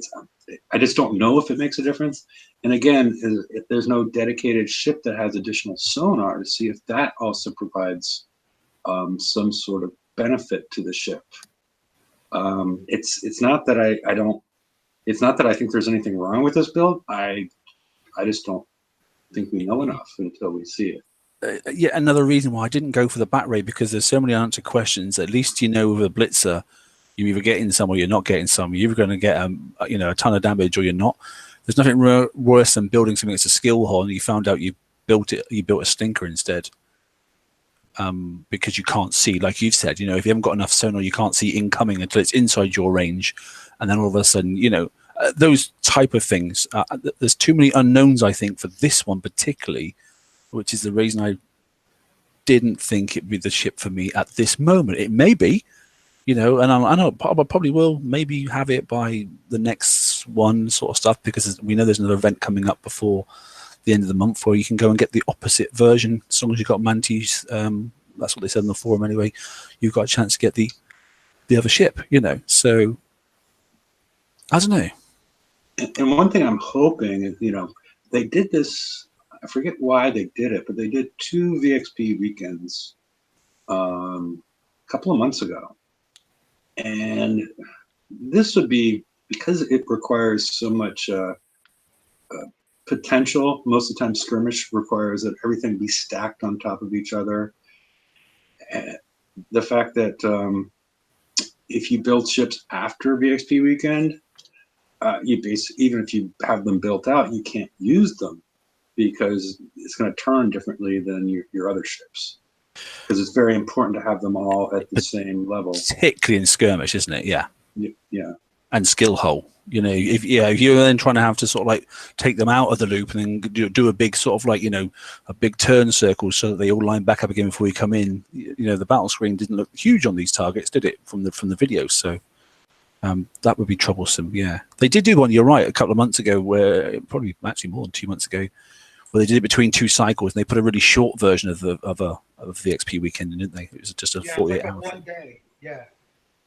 I just don't know if it makes a difference. And again, if there's no dedicated ship that has additional sonar to see if that also provides some sort of benefit to the ship. It's not that I don't. It's not that I think there's anything wrong with this build. I just don't think we know enough until we see it. Yeah, another reason why I didn't go for the bat ray, because there's so many unanswered questions. At least with a blitzer, you're either getting some or you're not getting some. You're either going to get a ton of damage or you're not. There's nothing worse than building something that's a skill hole and you found out you built a stinker instead, because you can't see, like you've said. If you haven't got enough sonar, you can't see incoming until it's inside your range, and then all of a sudden, those type of things. There's too many unknowns, I think, for this one particularly, which is the reason I didn't think it'd be the ship for me at this moment. It may be, and I know I probably will maybe have it by the next one sort of stuff, because we know there's another event coming up before the end of the month where you can go and get the opposite version. As long as you've got Mantis, that's what they said in the forum anyway, you've got a chance to get the other ship, So I don't know. And one thing I'm hoping is, they did this. I forget why they did it, but they did 2 VXP weekends a couple of months ago. And this would be, because it requires so much potential. Most of the time skirmish requires that everything be stacked on top of each other. And the fact that if you build ships after VXP weekend, even if you have them built out, you can't use them because it's going to turn differently than your other ships. Because it's very important to have them all at the same level. Particularly in skirmish, isn't it? Yeah. Yeah. And skill hole. You know, if you're then trying to have to sort of like take them out of the loop and then do a big sort of like, you know, a big turn circle so that they all line back up again before you come in. You know, the battle screen didn't look huge on these targets, did it? From the videos, so that would be troublesome. Yeah, they did do one. You're right, a couple of months ago, where probably actually more than 2 months ago, where they did it between 2 cycles and they put a really short version of the XP weekend, didn't they? It was just a 48 hour. One day. Yeah.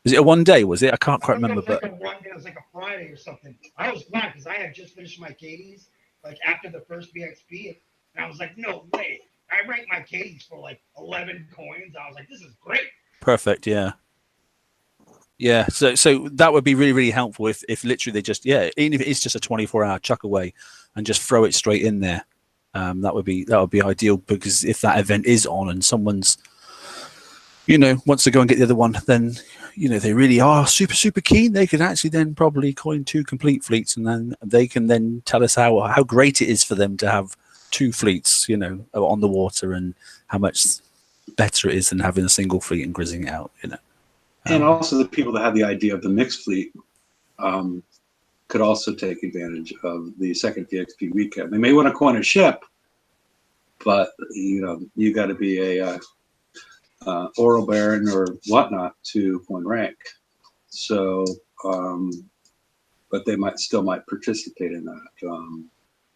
Was it a 1 day? Was it? I can't quite remember. It was like a 1 day. It was like a Friday or something. I was glad because I had just finished my Katie's like after the first BXP, and I was like, no way. I ranked my Katie's for like 11 coins. I was like, this is great. Perfect. Yeah. Yeah. So that would be really, really helpful if literally they just even if it's just a 24-hour chuck away and just throw it straight in there. That would be ideal, because if that event is on and someone's, you know, wants to go and get the other one, then, you know, they really are super, super keen. They could actually then probably coin 2 complete fleets, and then they can then tell us how great it is for them to have 2 fleets, you know, on the water, and how much better it is than having a single fleet and grizzing it out, you know. And also the people that have the idea of the mixed fleet could also take advantage of the second VXP weekend. They may want to coin a ship, but, you know, you got to be a Oral Baron or whatnot to coin rank. So, but they might participate in that.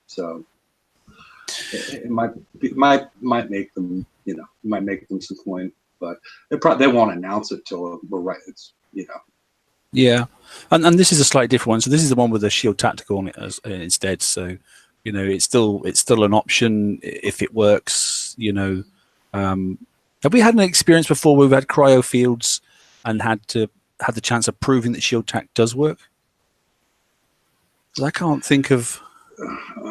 So it might make them, you know, might make them some coin, but they won't announce it till we're right. It's, you know. Yeah, and this is a slightly different one. So this is the one with the Shield Tactical on it instead. So, you know, it's still an option if it works. You know, have we had an experience before where we've had cryo fields and had the chance of proving that Shield Tac does work? I can't think of.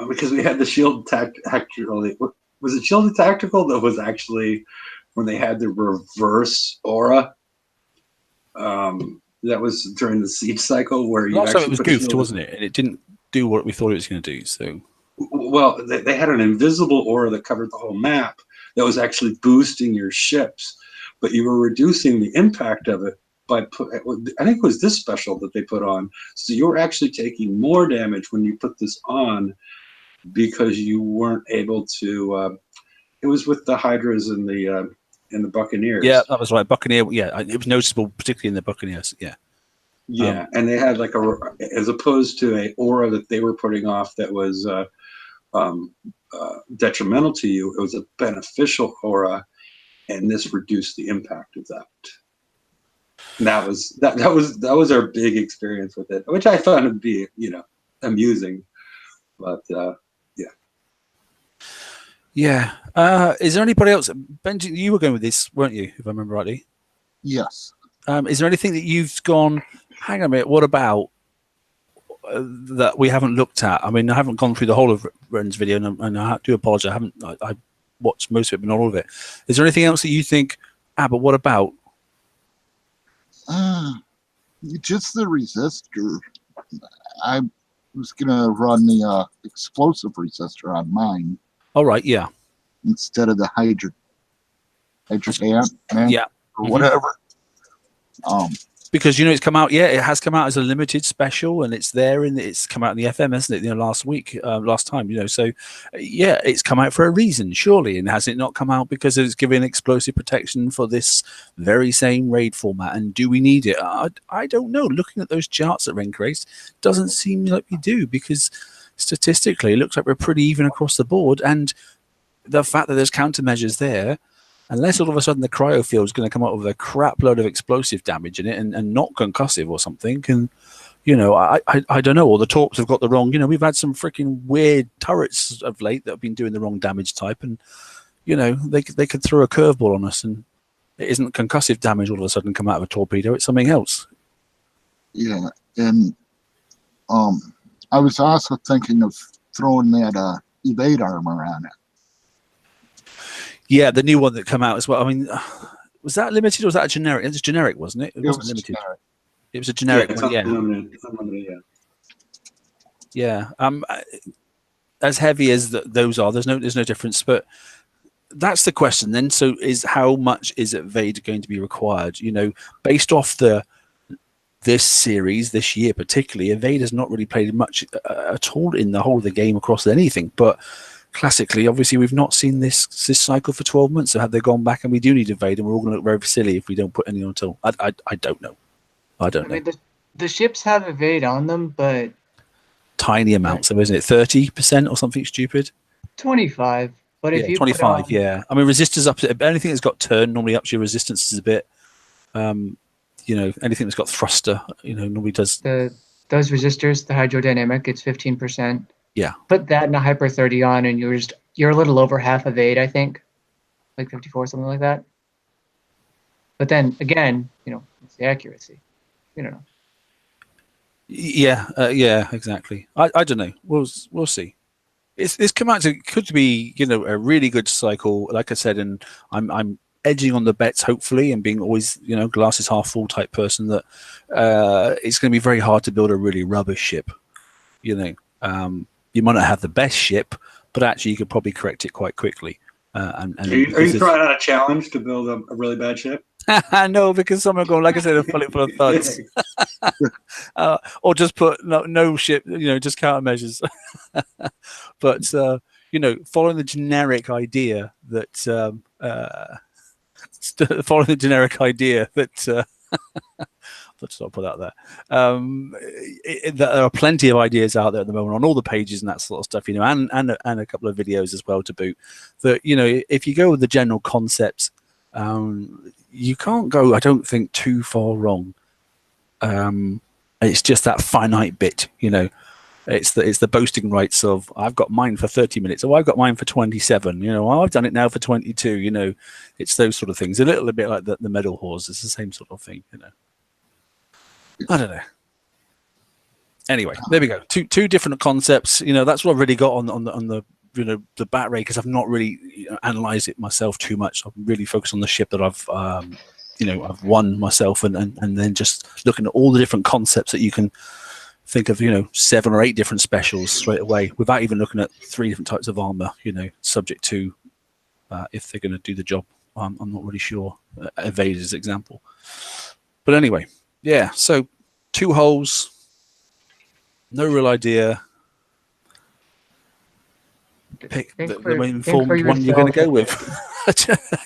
Because we had the Shield Tactical. Was it Shield Tactical that was actually when they had the reverse aura? That was during the siege cycle where you last time actually it was goofed, wasn't it? And it didn't do what we thought it was going to do. So, well, they had an invisible aura that covered the whole map that was actually boosting your ships, but you were reducing the impact of it by I think it was this special that they put on. So you were actually taking more damage when you put this on because you weren't able to. It was with the Hydras and the Buccaneers. Yeah, that was right. Buccaneer. Yeah, it was noticeable, particularly in the Buccaneers. Yeah. Yeah, and they had like as opposed to a aura that they were putting off that was detrimental to you, it was a beneficial aura, and this reduced the impact of that. And that was our big experience with it, which I found to be, you know, amusing, but yeah. Is there anybody else? Benji, you were going with this, weren't you? If I remember rightly. Yes. Is there anything that you've gone, hang on a minute, what about that we haven't looked at? I mean, I haven't gone through the whole of Ren's video, and I do apologize. I watched most of it, but not all of it. Is there anything else that you think, but what about? Just the resistor. I was going to run the explosive resistor on mine. All right, yeah. Instead of the hydrogen, yeah, or whatever. Because, you know, it's come out. Yeah, it has come out as a limited special, and it's there, and it's come out in the FM, hasn't it? You know, last time. You know, so yeah, it's come out for a reason, surely. And has it not come out because it's giving explosive protection for this very same raid format? And do we need it? I don't know. Looking at those charts at Rencrace, doesn't seem like we do, because statistically, it looks like we're pretty even across the board. And the fact that there's countermeasures there, unless all of a sudden the cryo field is going to come up with a crap load of explosive damage in it and not concussive or something, and, you know, I don't know, or the Torps have got the wrong, you know, we've had some freaking weird turrets of late that have been doing the wrong damage type, and, you know, they could throw a curveball on us, and it isn't concussive damage all of a sudden come out of a torpedo, it's something else. Yeah, and I was also thinking of throwing that evade armor on it. Yeah, the new one that came out as well. I mean, was that limited or was that a generic? It was generic, wasn't it? It wasn't limited. Generic. It was a generic it's one. Yeah. unlimited. Yeah. Yeah. As heavy as those are, there's no difference. But that's the question then. So is how much is Evade going to be required? You know, based off this series, this year particularly, Evade has not really played much at all in the whole of the game across anything. But classically, obviously, we've not seen this cycle for 12 months. So have they gone back and we do need Evade, and we're all going to look very silly if we don't put any on at all? I don't know. I don't know. mean, the ships have Evade on them, but tiny amounts, though, isn't it? 30% or something stupid. 25. But if you 25, put on, yeah. I mean, resistors up to anything that's got turn normally ups your resistances a bit. You know, anything that's got thruster, you know, normally does. those resistors, the hydrodynamic, it's 15%. Yeah. Put that in a hyper 30 on, and you're a little over half Evade, I think, like 54, something like that. But then again, you know, it's the accuracy. You don't know. Yeah, exactly. I don't know. We'll see. It's come out to could be, you know, a really good cycle. Like I said, and I'm edging on the bets hopefully, and being always, you know, glasses half full type person that it's going to be very hard to build a really rubbish ship. You know, you might not have the best ship, but actually you could probably correct it quite quickly. And Are you throwing out a challenge to build a really bad ship? No, because some are going, like I said, fill it full of thuds. Or just put no ship, you know, just countermeasures. But you know, following the generic idea that let's not put that there. There are plenty of ideas out there at the moment on all the pages and that sort of stuff, you know, and a couple of videos as well to boot. That, you know, if you go with the general concepts, you can't go, I don't think, too far wrong. It's just that finite bit, you know. It's the boasting rights of I've got mine for 30 minutes, or I've got mine for 27. You know, I've done it now for 22. You know, it's those sort of things. A little bit like the medal horse. It's the same sort of thing. You know, I don't know. Anyway, there we go. Two different concepts. You know, that's what I've really got on the you know, the bat ray, because I've not really, you know, analysed it myself too much. I'm really focused on the ship that I've you know, I've won myself, and then just looking at all the different concepts that you can think of, you know, 7 or 8 different specials straight away without even looking at 3 different types of armor, you know, subject to if they're going to do the job. I'm not really sure. Evade as example. But anyway, yeah, so 2 holes, no real idea. Pick the informed one you're going to go with.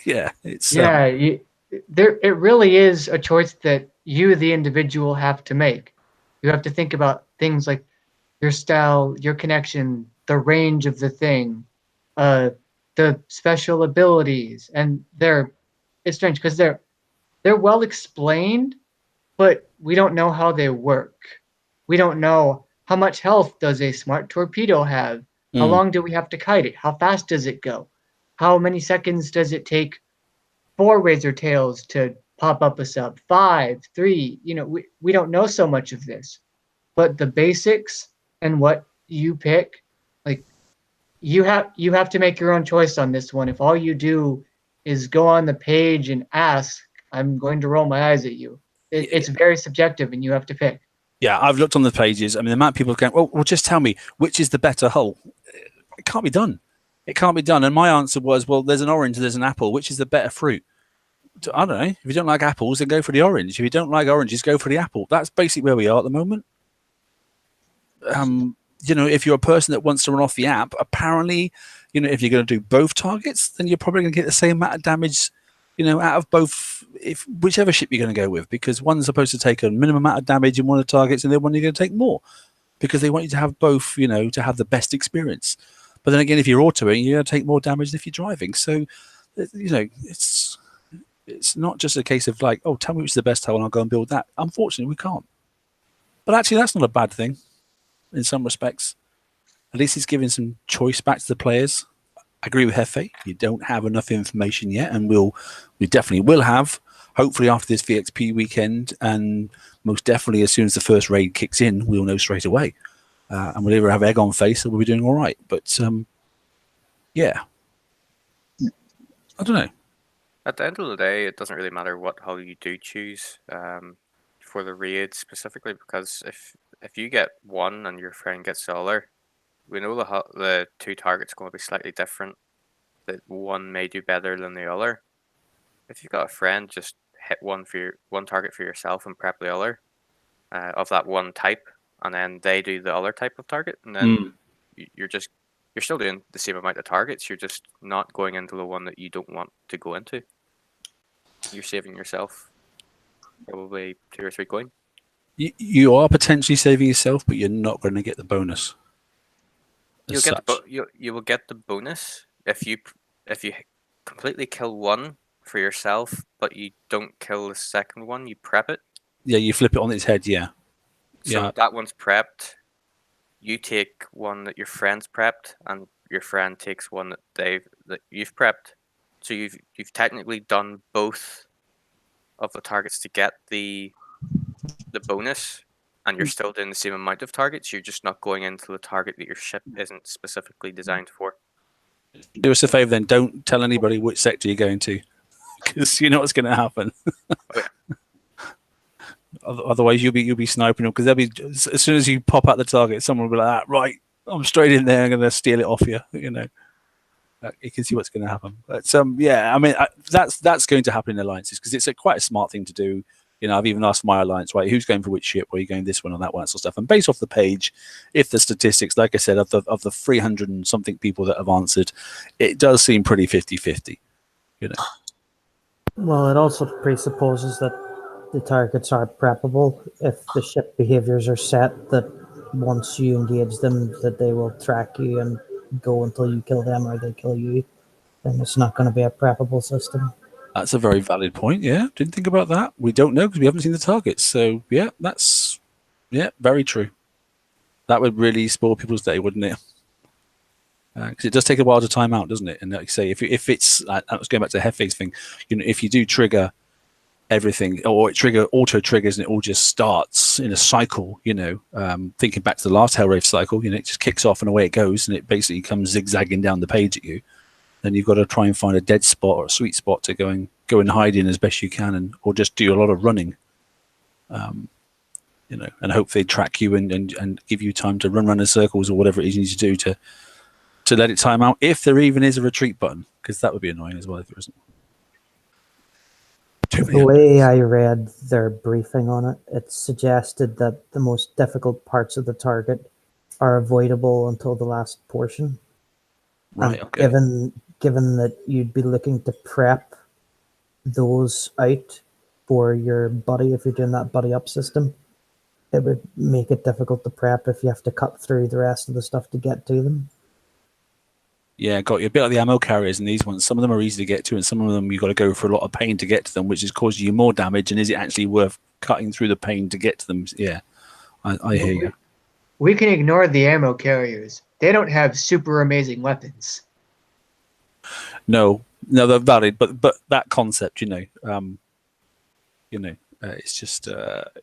Yeah, it's it really is a choice that you, the individual, have to make. You have to think about things like your style, your connection, the range of the thing, the special abilities, and it's strange because they're well explained, but we don't know how they work. We don't know how much health does a smart torpedo have. How long do we have to kite it? How fast does it go? How many seconds does it take 4 Razortails to pop up a sub? 5, 3, you know, we don't know so much of this. But the basics and what you pick, like you have to make your own choice on this one. If all you do is go on the page and ask, I'm going to roll my eyes at you. It's very subjective, and you have to pick. Yeah, I've looked on the pages. I mean, the amount of people going, well, just tell me which is the better hull. It can't be done. It can't be done. And my answer was, well, there's an orange, there's an apple. Which is the better fruit? I don't know. If you don't like apples, then go for the orange. If you don't like oranges, go for the apple. That's basically where we are at the moment. You know, if you're a person that wants to run off the app, apparently, you know, if you're going to do both targets, then you're probably going to get the same amount of damage, you know, out of both, whichever ship you're going to go with, because one's supposed to take a minimum amount of damage in one of the targets, and the one you're going to take more, because they want you to have both, you know, to have the best experience. But then again, if you're autoing, you're going to take more damage than if you're driving. So, you know, it's not just a case of like, oh, tell me which is the best hull and I'll go and build that. Unfortunately, we can't. But actually, that's not a bad thing in some respects. At least it's giving some choice back to the players. I agree with Hefe. You don't have enough information yet, and we definitely will have, hopefully after this VXP weekend, and most definitely as soon as the first raid kicks in, we'll know straight away. And we'll either have egg on face or we'll be doing all right. But yeah, I don't know. At the end of the day, it doesn't really matter what hull you do choose. for the raid specifically, because if you get one and your friend gets the other, we know the two targets are going to be slightly different. That one may do better than the other. If you've got a friend, just hit one target for yourself and prep the other of that one type, and then they do the other type of target, and then you're still doing the same amount of targets. You're just not going into the one that you don't want to go into. You're saving yourself probably 2 or 3 coin. You are potentially saving yourself, but you're not going to get the bonus. You will get the bonus if you completely kill one for yourself, but you don't kill the second one. You prep it. Yeah, you flip it on its head. Yeah. So that one's prepped. You take one that your friend's prepped, and your friend takes one that you've prepped. So you've technically done both of the targets to get the bonus, and you're still doing the same amount of targets. You're just not going into the target that your ship isn't specifically designed for. Do us a favor then. Don't tell anybody which sector you're going to, because you know what's going to happen. Otherwise, you'll be sniping them, because they'll be, as soon as you pop out the target, someone will be like, right, I'm straight in there. I'm going to steal it off you. You know, you can see what's going to happen. But yeah, I mean, that's going to happen in alliances, because it's quite a smart thing to do. You know, I've even asked my alliance, right, who's going for which ship? Where are you going, this one or that one, that sort of stuff. And based off the page, if the statistics, like I said, of the 300 and something people that have answered, it does seem pretty 50-50. You know. Well, it also presupposes that the targets are preppable. If the ship behaviors are set, that once you engage them, that they will track you and go until you kill them or they kill you, then it's not going to be a preppable system. That's a very valid point. Yeah, didn't think about that. We don't know because we haven't seen the targets. So yeah, that's very true. That would really spoil people's day, wouldn't it? Because it does take a while to time out, doesn't it? And like you say, if it's, I was going back to the Hefeg's thing, you know, if you do trigger everything, or it auto triggers and it all just starts in a cycle, you know, thinking back to the last Hellwraith cycle, you know, it just kicks off and away it goes, and it basically comes zigzagging down the page at you. Then you've got to try and find a dead spot or a sweet spot to go and hide in as best you can, or just do a lot of running, you know, and hope they track you and give you time to run in circles or whatever it is you need to do to let it time out, if there even is a retreat button, because that would be annoying as well if there isn't. The way I read their briefing on it, it suggested that the most difficult parts of the target are avoidable until the last portion. Right. And Okay. given that you'd be looking to prep those out for your buddy, if you're doing that buddy up system, it would make it difficult to prep if you have to cut through the rest of the stuff to get to them. Yeah, got you. A bit like the ammo carriers and these ones. Some of them are easy to get to, and some of them you've got to go for a lot of pain to get to them, which is causing you more damage. And is it actually worth cutting through the pain to get to them? Yeah, I hear you. We can ignore the ammo carriers. They don't have super amazing weapons. No, they're valid, but that concept, you know, it's just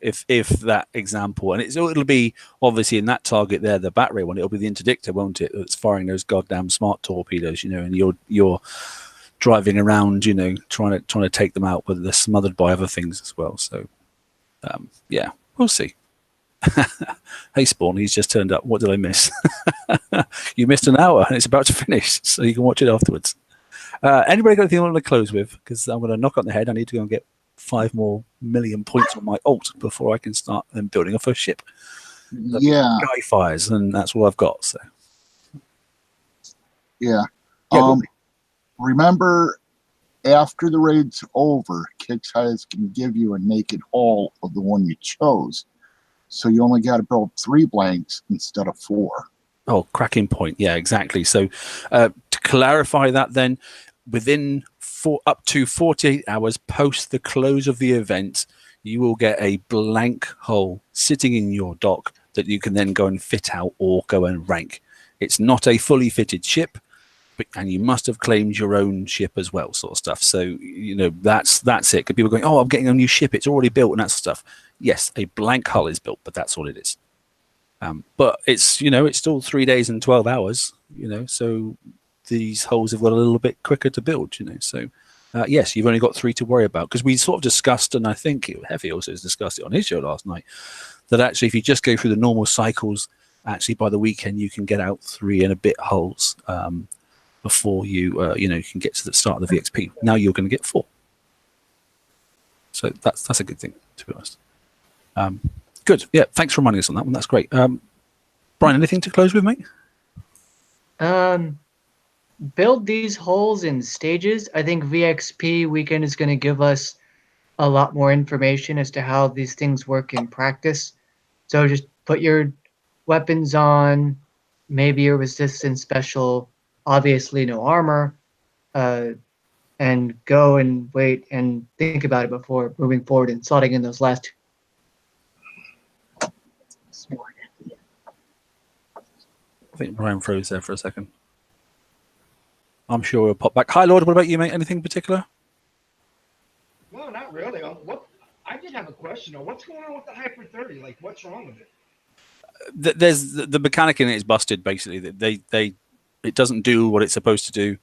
if that example, and it'll be obviously in that target there, the bat ray one, it'll be the interdictor, won't it? That's firing those goddamn smart torpedoes, you know, and you're driving around, you know, trying to take them out, but they're smothered by other things as well. So yeah, we'll see. Hey Spawn, he's just turned up. What did I miss? You missed an hour and it's about to finish, so you can watch it afterwards. Anybody got anything I want to close with? Because I'm going to knock on the head. I need to go and get 5 more million points on my alt before I can start building a first ship. Yeah. Guy fires, and that's all I've got. So Yeah. Yeah, Remember, after the raid's over, Kixhighs can give you a naked hull of the one you chose. So you only got to build 3 blanks instead of 4. Oh, cracking point. Yeah, exactly. So to clarify that then, within up to 48 hours post the close of the event, you will get a blank hull sitting in your dock that you can then go and fit out or go and rank. It's not a fully fitted ship, and you must have claimed your own ship as well, sort of stuff. So, you know, that's it. People are going, oh, I'm getting a new ship, it's already built, and that sort of stuff. Yes, a blank hull is built, but that's all it is. But it's, you know, it's still 3 days and 12 hours, you know, so these hulls have got a little bit quicker to build, you know. So yes, you've only got 3 to worry about. Because we sort of discussed, and I think Heavy also discussed it on his show last night, that actually if you just go through the normal cycles, actually by the weekend you can get out 3 and a bit holes before you you can get to the start of the VXP. Now you're going to get 4. So that's a good thing, to be honest. Good. Yeah, thanks for reminding us on that one. That's great. Brian, anything to close with, mate? Build these holes in stages. I think VXP weekend is going to give us a lot more information as to how these things work in practice. So just put your weapons on, maybe your resistance special, obviously no armor, and go and wait and think about it before moving forward and slotting in those last 2. I think Brian froze there for a second. I'm sure we'll pop back. Hi, Lord. What about you, mate? Anything in particular? No, not really. I did have a question. What's going on with the Hyper 30? Like, what's wrong with it? There's the mechanic in it is busted. Basically, it doesn't do what it's supposed to do,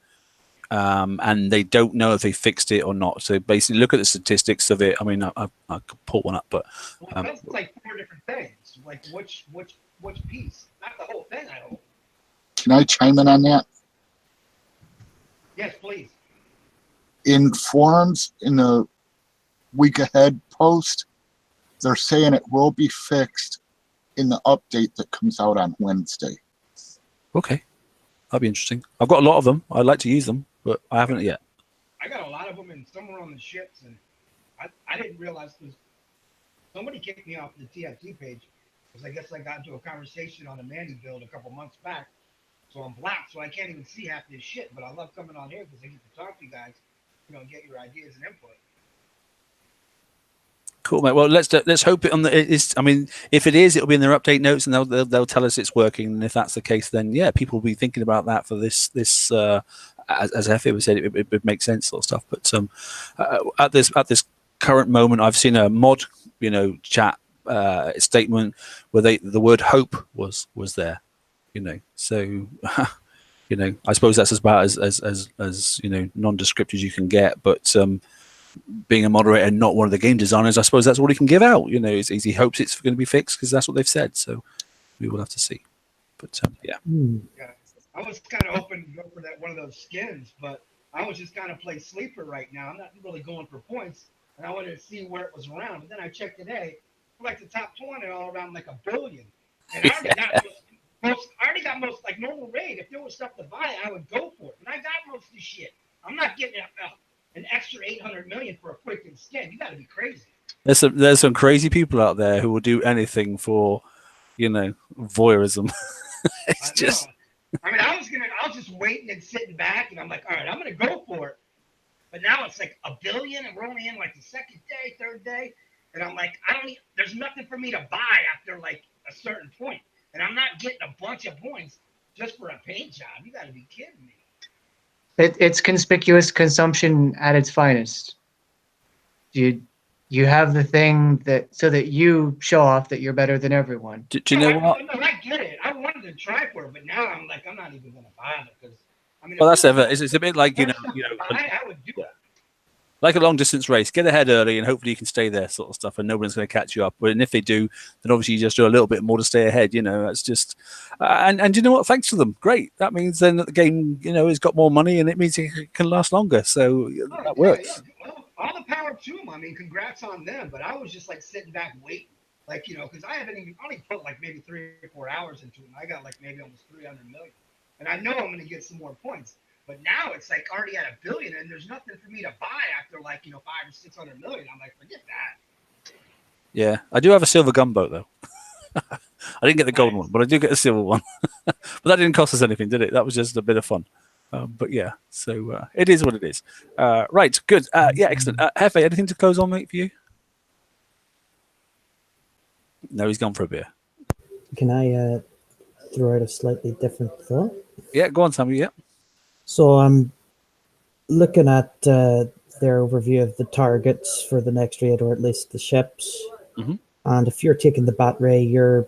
and they don't know if they fixed it or not. So basically, look at the statistics of it. I mean, I could pull one up, but that's like 4 different things. Like, which piece? Not the whole thing, I hope. Can I chime in on that? Yes, please. In forums, in the week ahead post, they're saying it will be fixed in the update that comes out on Wednesday. Okay, that'd be interesting. I've got a lot of them. I'd like to use them, but I haven't yet. I got a lot of them, and some were on the ships, and I didn't realize because somebody kicked me off the TFC page because I guess I got into a conversation on a Mandy build a couple months back. So I'm black, so I can't even see half this shit. But I love coming on here because I get to talk to you guys, and get your ideas and input. Cool, mate. Well, let's hope it on the. It's. I mean, if it is, it'll be in their update notes, and they'll tell us it's working. And if that's the case, then yeah, people will be thinking about that for this. As Effie was said, it makes sense, sort of stuff. But at this current moment, I've seen a mod, chat statement where the word hope was there. So I suppose that's about as nondescript as you can get. But being a moderator and not one of the game designers, I suppose that's all he can give out. He hopes it's going to be fixed because that's what they've said. So we will have to see. But yeah. Yeah, I was kind of hoping to go for that one of those skins, but I was just kind of play sleeper right now. I'm not really going for points, and I wanted to see where it was around. But then I checked today, like the top 20 all around like 1 billion, and I already got most like normal raid. If there was stuff to buy, I would go for it. But I got most of the shit. I'm not getting an extra 800 million for a quick skin. You got to be crazy. There's some crazy people out there who will do anything for, voyeurism. It's just. I mean, I was just waiting and sitting back, and I'm like, all right, I'm gonna go for it. But now it's like 1 billion, and we're only in like the 2nd day, 3rd day, and I'm like, there's nothing for me to buy after like a certain point. And I'm not getting a bunch of points just for a paint job. You got to be kidding me. It's conspicuous consumption at its finest. You have the thing so that you show off that you're better than everyone. Do you know what? No, I get it. I wanted to try for it, but now I'm like, I'm not even going to buy it because Well, that's ever. It's a bit like I would do it. Like a long distance race, get ahead early and hopefully you can stay there, sort of stuff, and nobody's going to catch you up. But if they do, then obviously you just do a little bit more to stay ahead. That's just and you know what? Thanks to them, great. That means then that the game, has got more money and it means it can last longer. So that works. Yeah. Well, all the power to them. I mean, congrats on them. But I was just like sitting back waiting, because I only put like maybe 3 or 4 hours into it. And I got like maybe almost 300 million, and I know I'm going to get some more points. But now it's like already at 1 billion, and there's nothing for me to buy after like 500 or 600 million. I'm like, forget that. Yeah, I do have a silver gunboat though. I didn't get the golden one, but I do get a silver one. But that didn't cost us anything, did it? That was just a bit of fun. But yeah, so it is what it is. Right, good. Yeah, excellent. Hefe, anything to close on, mate, for you? No, he's gone for a beer. Can I throw out a slightly different thought? Yeah, go on, Sammy. Yeah. So I'm looking at their overview of the targets for the next raid, or at least the ships. Mm-hmm. And if you're taking the bat ray, your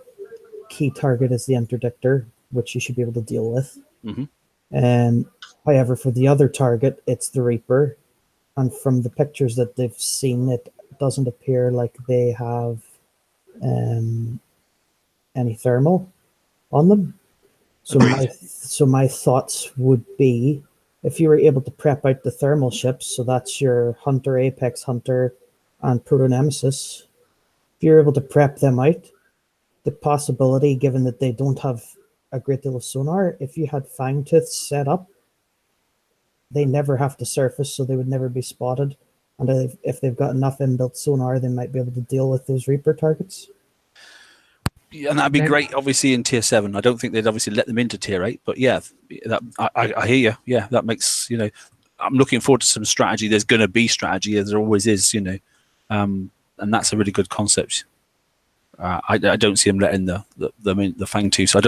key target is the interdictor, which you should be able to deal with. Mm-hmm. However, for the other target, it's the Reaper. and from the pictures that they've seen, it doesn't appear like they have any thermal on them. So my thoughts would be, if you were able to prep out the thermal ships, so that's your Hunter, Apex Hunter, and Proto Nemesis, if you're able to prep them out, the possibility, given that they don't have a great deal of sonar, if you had Fangtooth set up, they never have to surface, so they would never be spotted. And if they've got enough inbuilt sonar, they might be able to deal with those Reaper targets. Yeah, and that'd be great, obviously, in tier 7. I don't think they'd obviously let them into tier 8, but yeah, that I hear you. Yeah, that makes, I'm looking forward to some strategy. There's going to be strategy, as there always is, and that's a really good concept. I don't see them letting the Fangtooth. So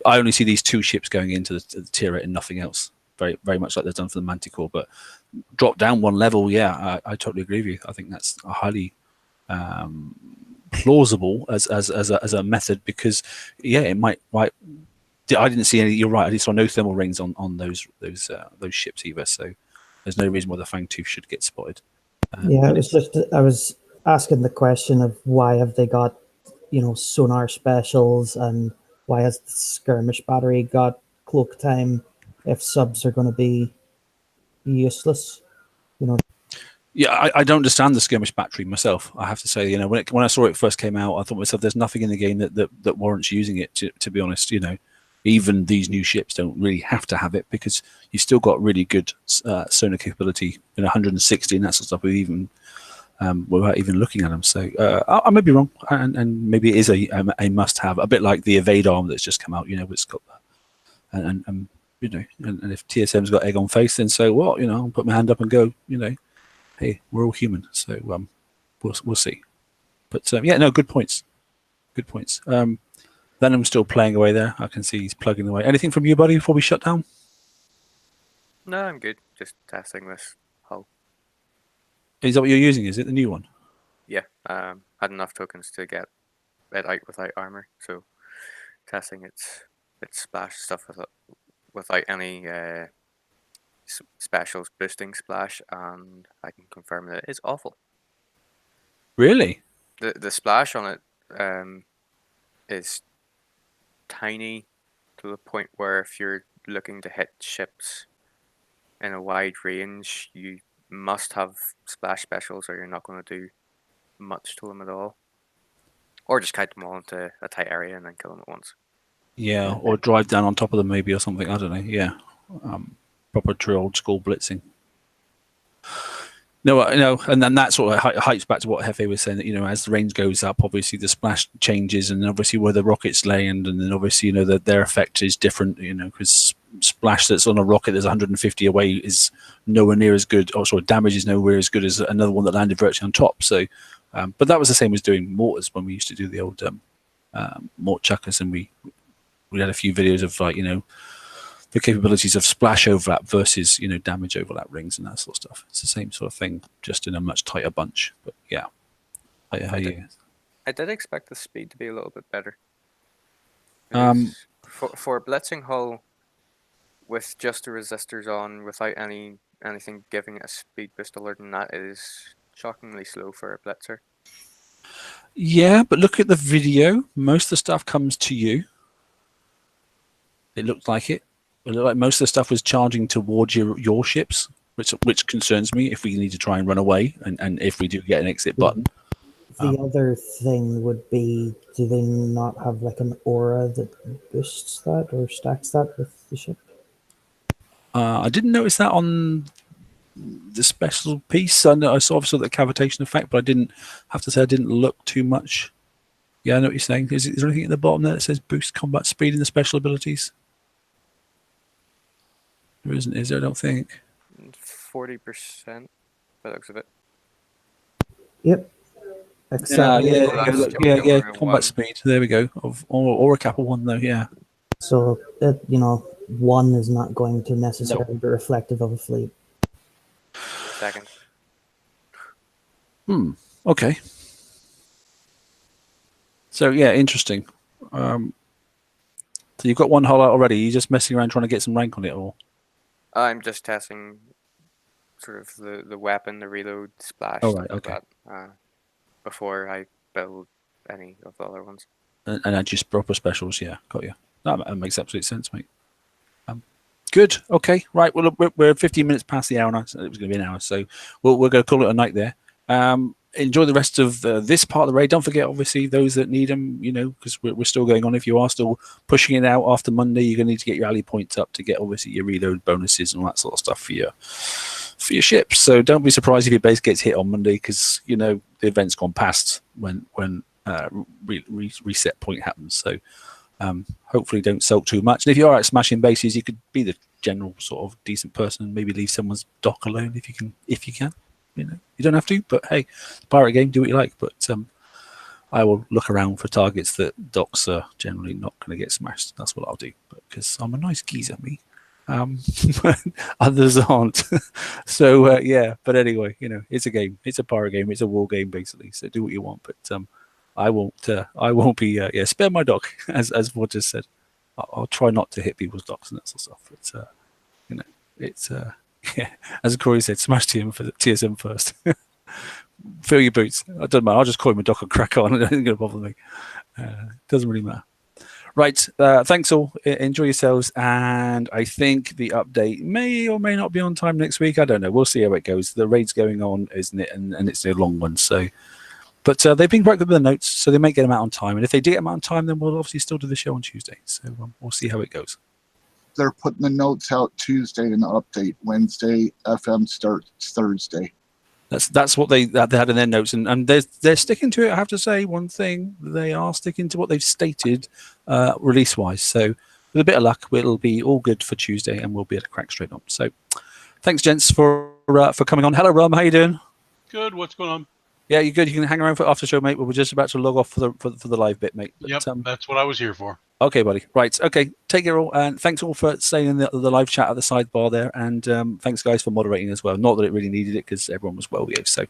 I only see these 2 ships going into the tier 8 and nothing else. Very, very much like they've done for the Manticore, but drop down 1 level. Yeah, I totally agree with you. I think that's a highly plausible as a method, because it might. I didn't see any. You're right. I saw no thermal rings on those ships either. So there's no reason why the Fangtooth should get spotted. Yeah, it was just, I was asking the question of why have they got sonar specials, and why has the skirmish battery got cloak time if subs are going to be useless? Yeah, I don't understand the skirmish battery myself. I have to say, when I saw it first came out, I thought to myself, there's nothing in the game that warrants using it. To be honest, even these new ships don't really have to have it, because you've still got really good sonar capability in 160 and that sort of stuff, without even looking at them. So I may be wrong, and maybe it is a must-have, a bit like the Evade arm that's just come out. It's got that, and if TSM's got egg on face, then so what? I'll put my hand up and go. Hey, we're all human, so we'll see. But no, good points. Good points. Venom's still playing away there. I can see he's plugging away. Anything from you, buddy, before we shut down? No, I'm good. Just testing this hull. Is that what you're using? Is it the new one? Yeah, had enough tokens to get it out without armor, so testing its splash stuff without any specials boosting splash, and I can confirm that it is awful. Really? The splash on it is tiny, to the point where if you're looking to hit ships in a wide range, you must have splash specials, or you're not going to do much to them at all. Or just kite them all into a tight area and then kill them at once. Yeah, or drive down on top of them maybe, or something. I don't know. Yeah, proper true old school blitzing. No, and then that sort of hypes back to what Hefe was saying, that as the range goes up, obviously the splash changes, and obviously where the rockets land, and then obviously that their effect is different. Because splash that's on a rocket that's 150 away is nowhere near as good, or sort of damage is nowhere as good as another one that landed virtually on top. So, but that was the same as doing mortars when we used to do the old mort chuckers, and we had a few videos of the capabilities of splash overlap versus damage overlap rings and that sort of stuff. It's the same sort of thing, just in a much tighter bunch. But yeah, I did expect the speed to be a little bit better. For a blitzing hull with just the resistors on, without anything giving it a speed boost other than that, is shockingly slow for a blitzer. Yeah, but look at the video. Most of the stuff comes to you. It looked like it. It looked like most of the stuff was charging towards your ships, which concerns me if we need to try and run away, and if we do get an exit button. The other thing would be, do they not have like an aura that boosts that or stacks that with the ship? I didn't notice that on the special piece. I saw the cavitation effect, but I didn't have to say I didn't look too much. Yeah, I know what you're saying. Is there anything at the bottom there that says boost combat speed in the special abilities? There isn't, is there? I don't think. 40%, by the looks of it. Yep. Yeah. Combat speed. There we go. Or a capital 1 though. Yeah. So that 1 is not going to necessarily be reflective of a fleet. Second. Okay. So yeah, interesting. So you've got one hull out already. You're just messing around trying to get some rank on it, or? I'm just testing sort of the weapon, the reload, splash, Oh, stuff right, like okay. that, before I build any of the other ones. And I just proper specials. Yeah, got you. That makes absolute sense, mate. Good. Okay. Right. Well, we're 15 minutes past the hour now. So it was going to be an hour, so we're going to call it a night there. Enjoy the rest of this part of the raid. Don't forget, obviously, those that need them, because we're still going on. If you are still pushing it out after Monday, you're going to need to get your ally points up to get, obviously, your reload bonuses and all that sort of stuff for your ships. So don't be surprised if your base gets hit on Monday, because the event's gone past when reset point happens. So hopefully don't sulk too much. And if you are at smashing bases, you could be the general sort of decent person and maybe leave someone's dock alone if you can. You don't have to, but hey, pirate game, do what you like. But I will look around for targets that docks are generally not going to get smashed. That's what I'll do, because I'm a nice geezer, me. Others aren't. So yeah, but anyway, it's a game. It's a pirate game. It's a war game, basically. So do what you want, but I won't be spare my dock, as Vod just said. I'll try not to hit people's docks and that sort of stuff. It's yeah, as Corey said, smash TSM first. Fill your boots. I don't matter. I'll just call him a dock and crack on. It ain't gonna bother me. Doesn't really matter. Right. Thanks all. Enjoy yourselves. And I think the update may or may not be on time next week. I don't know. We'll see how it goes. The raid's going on, isn't it? And it's a long one. So, but they've been quite good with the notes, so they may get them out on time. And if they do get them out on time, then we'll obviously still do the show on Tuesday. So we'll see how it goes. They're putting the notes out Tuesday and the update Wednesday. FM starts Thursday. That's what they had in their notes, and they're sticking to it. I have to say one thing: they are sticking to what they've stated release-wise. So with a bit of luck, it'll be all good for Tuesday, and we'll be able to crack straight on. So thanks, gents, for coming on. Hello, Rum. How you doing? Good. What's going on? Yeah, you're good. You can hang around for after show, mate. We're just about to log off for the live bit, mate. But, yep, that's what I was here for. Okay, buddy. Right. Okay. Take care all, and thanks all for staying in the live chat at the sidebar there, and thanks guys for moderating as well. Not that it really needed it, because everyone was well behaved. So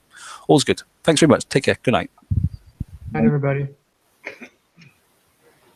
all's good. Thanks very much. Take care. Good night. Night, everybody.